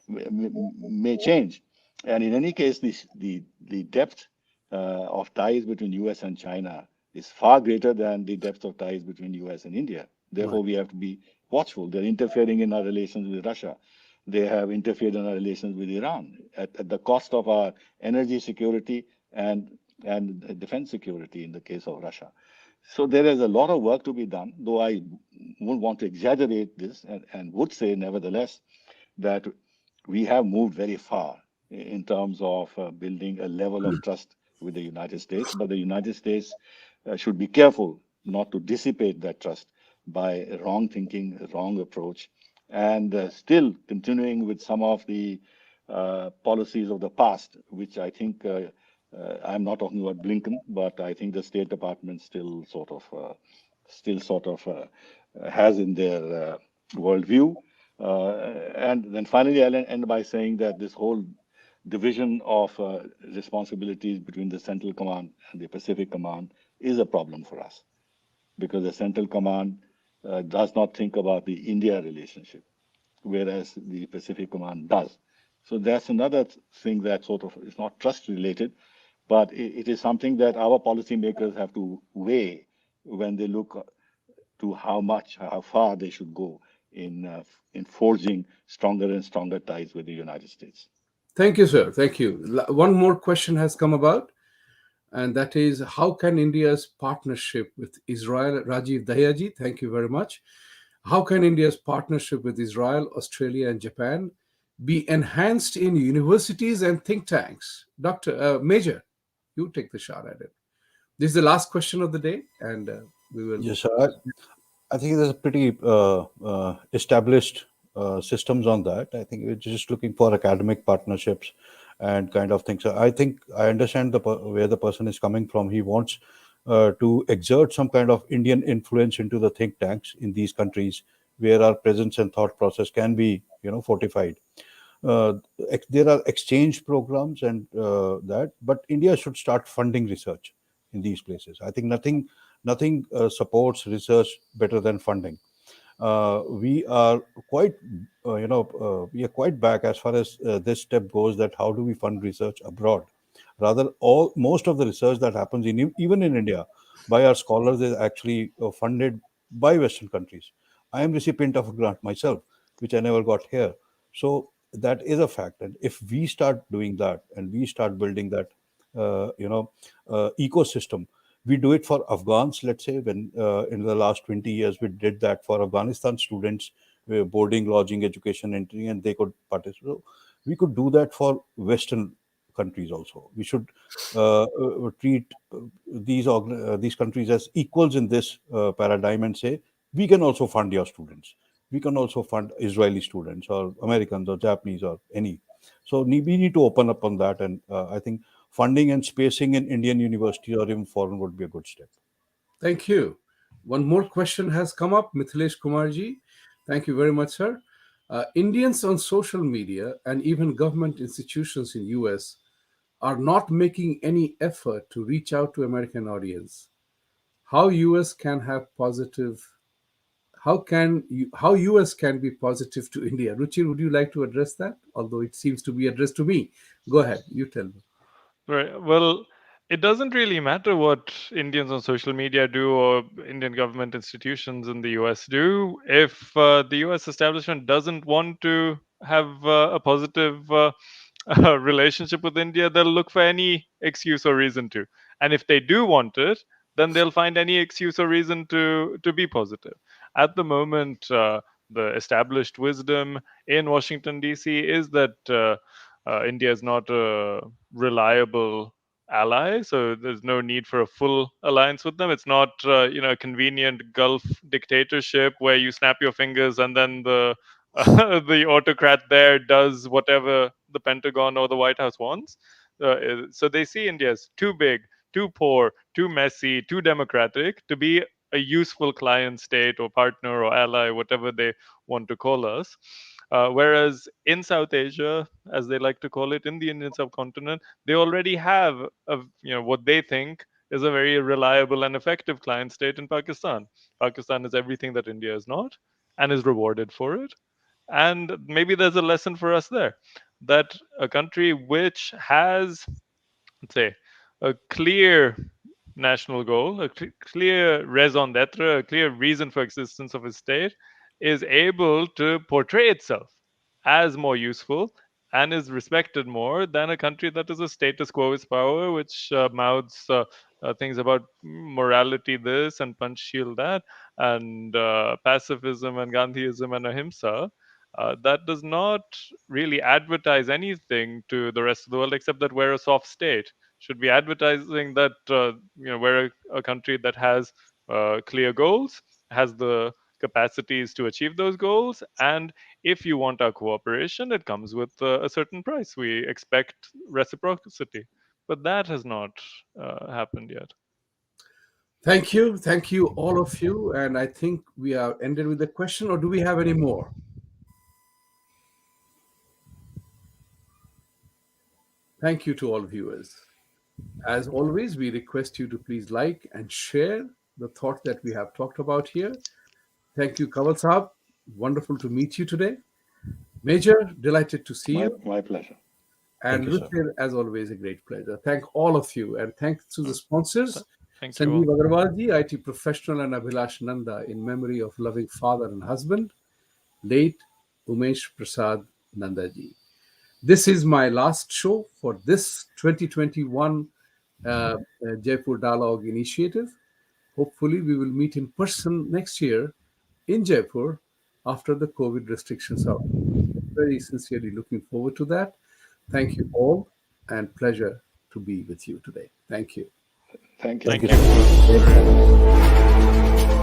S4: may change. And in any case, the depth of ties between U.S. and China is far greater than the depth of ties between U.S. and India.
S1: Right.
S4: Therefore, we have to be watchful. They're interfering in our relations with Russia. They have interfered in our relations with Iran at the cost of our energy security and defense security in the case of Russia. So there is a lot of work to be done, though I wouldn't want to exaggerate this and would say, nevertheless, that we have moved very far in terms of building a level of trust with the United States. But the United States should be careful not to dissipate that trust by wrong thinking, wrong approach, and still continuing with some of the policies of the past, which I think I'm not talking about Blinken, but I think the State Department still sort of has in their worldview. And then finally, I'll end by saying that this whole division of responsibilities between the Central Command and the Pacific Command is a problem for us because the Central Command does not think about the India relationship, whereas the Pacific Command does. So that's another thing that sort of is not trust related, but it is something that our policymakers have to weigh when they look to how far they should go in forging stronger and stronger ties with the United States.
S1: Thank you, sir. Thank you. One more question has come about, and that is how can India's partnership with Israel, Rajiv Dahiyaji, thank you very much. How can India's partnership with Israel, Australia, and Japan be enhanced in universities and think tanks? Dr. Major, you take the shot at it. This is the last question of the day, and we will.
S3: Yes, I think there's a pretty established systems on that. I think we're just looking for academic partnerships and kind of things. So I think I understand where the person is coming from. He wants to exert some kind of Indian influence into the think tanks in these countries where our presence and thought process can be, fortified. Uh, there are exchange programs and that, but India should start funding research in these places. I think nothing supports research better than funding. We are quite, we are quite back as far as this step goes. That how do we fund research abroad? Rather, all most of the research that happens even in India by our scholars is actually funded by Western countries. I am recipient of a grant myself, which I never got here. So that is a fact. And if we start doing that and we start building that, ecosystem, we do it for Afghans. Let's say when in the last 20 years we did that for Afghanistan students, boarding, lodging, education, entry, and they could participate. So we could do that for Western countries also. We should treat these countries as equals in this paradigm and say we can also fund your students. We can also fund Israeli students or Americans or Japanese or any. So we need to open up on that, and I think funding and spacing in Indian university or even foreign would be a good step.
S1: Thank you. One more question has come up, Mithilesh Kumarji. Thank you very much, sir. Indians on social media and even government institutions in US are not making any effort to reach out to American audience. How US can have positive how US can be positive to India? Ruchir, would you like to address that? Although it seems to be addressed to me. Go ahead, you tell me.
S2: Right. Well, it doesn't really matter what Indians on social media do or Indian government institutions in the US do. If the US establishment doesn't want to have a positive relationship with India, they'll look for any excuse or reason to. And if they do want it, then they'll find any excuse or reason to be positive. At the moment, the established wisdom in Washington D.C. is that India is not a reliable ally, so there's no need for a full alliance with them. It's not a convenient Gulf dictatorship where you snap your fingers and then the the autocrat there does whatever the Pentagon or the White House wants. So they see India as too big, too poor, too messy, too democratic to be a useful client state or partner or ally, whatever they want to call us. Whereas in South Asia, as they like to call it, in the Indian subcontinent, they already have what they think is a very reliable and effective client state in Pakistan. Pakistan is everything that India is not and is rewarded for it. And maybe there's a lesson for us there, that a country which has, let's say, a clear national goal, a clear raison d'etre, a clear reason for existence of a state, is able to portray itself as more useful and is respected more than a country that is a status quo is power, which mouths things about morality this and panchsheel that, and pacifism and Gandhiism and ahimsa. That does not really advertise anything to the rest of the world except that we're a soft state. Should be advertising that we're a country that has clear goals, has the capacities to achieve those goals, and if you want our cooperation, it comes with a certain price. We expect reciprocity, but that has not happened yet.
S1: Thank you, all of you. And I think we are ended with the question, or do we have any more? Thank you to all viewers. As always, we request you to please like and share the thought that we have talked about here. Thank you, Kanwal Sahab. Wonderful to meet you today. Major, delighted to see you.
S4: My pleasure.
S1: And
S3: Thank you, sir.
S1: Ruchir, as always, a great pleasure. Thank all of you. And thanks to the sponsors,
S2: Thank you
S1: Sanjeev
S2: all.
S1: Agarwal ji, IT professional, and Abhilash Nanda, in memory of loving father and husband, late Umesh Prasad Nanda ji. This is my last show for this 2021 Jaipur Dialogue Initiative. Hopefully, we will meet in person next year in Jaipur after the COVID restrictions are very sincerely looking forward to that. Thank you all, and pleasure to be with you today. Thank you.
S4: Thank you.
S2: Thank
S3: Thank you.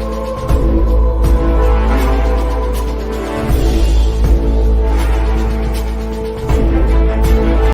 S2: you.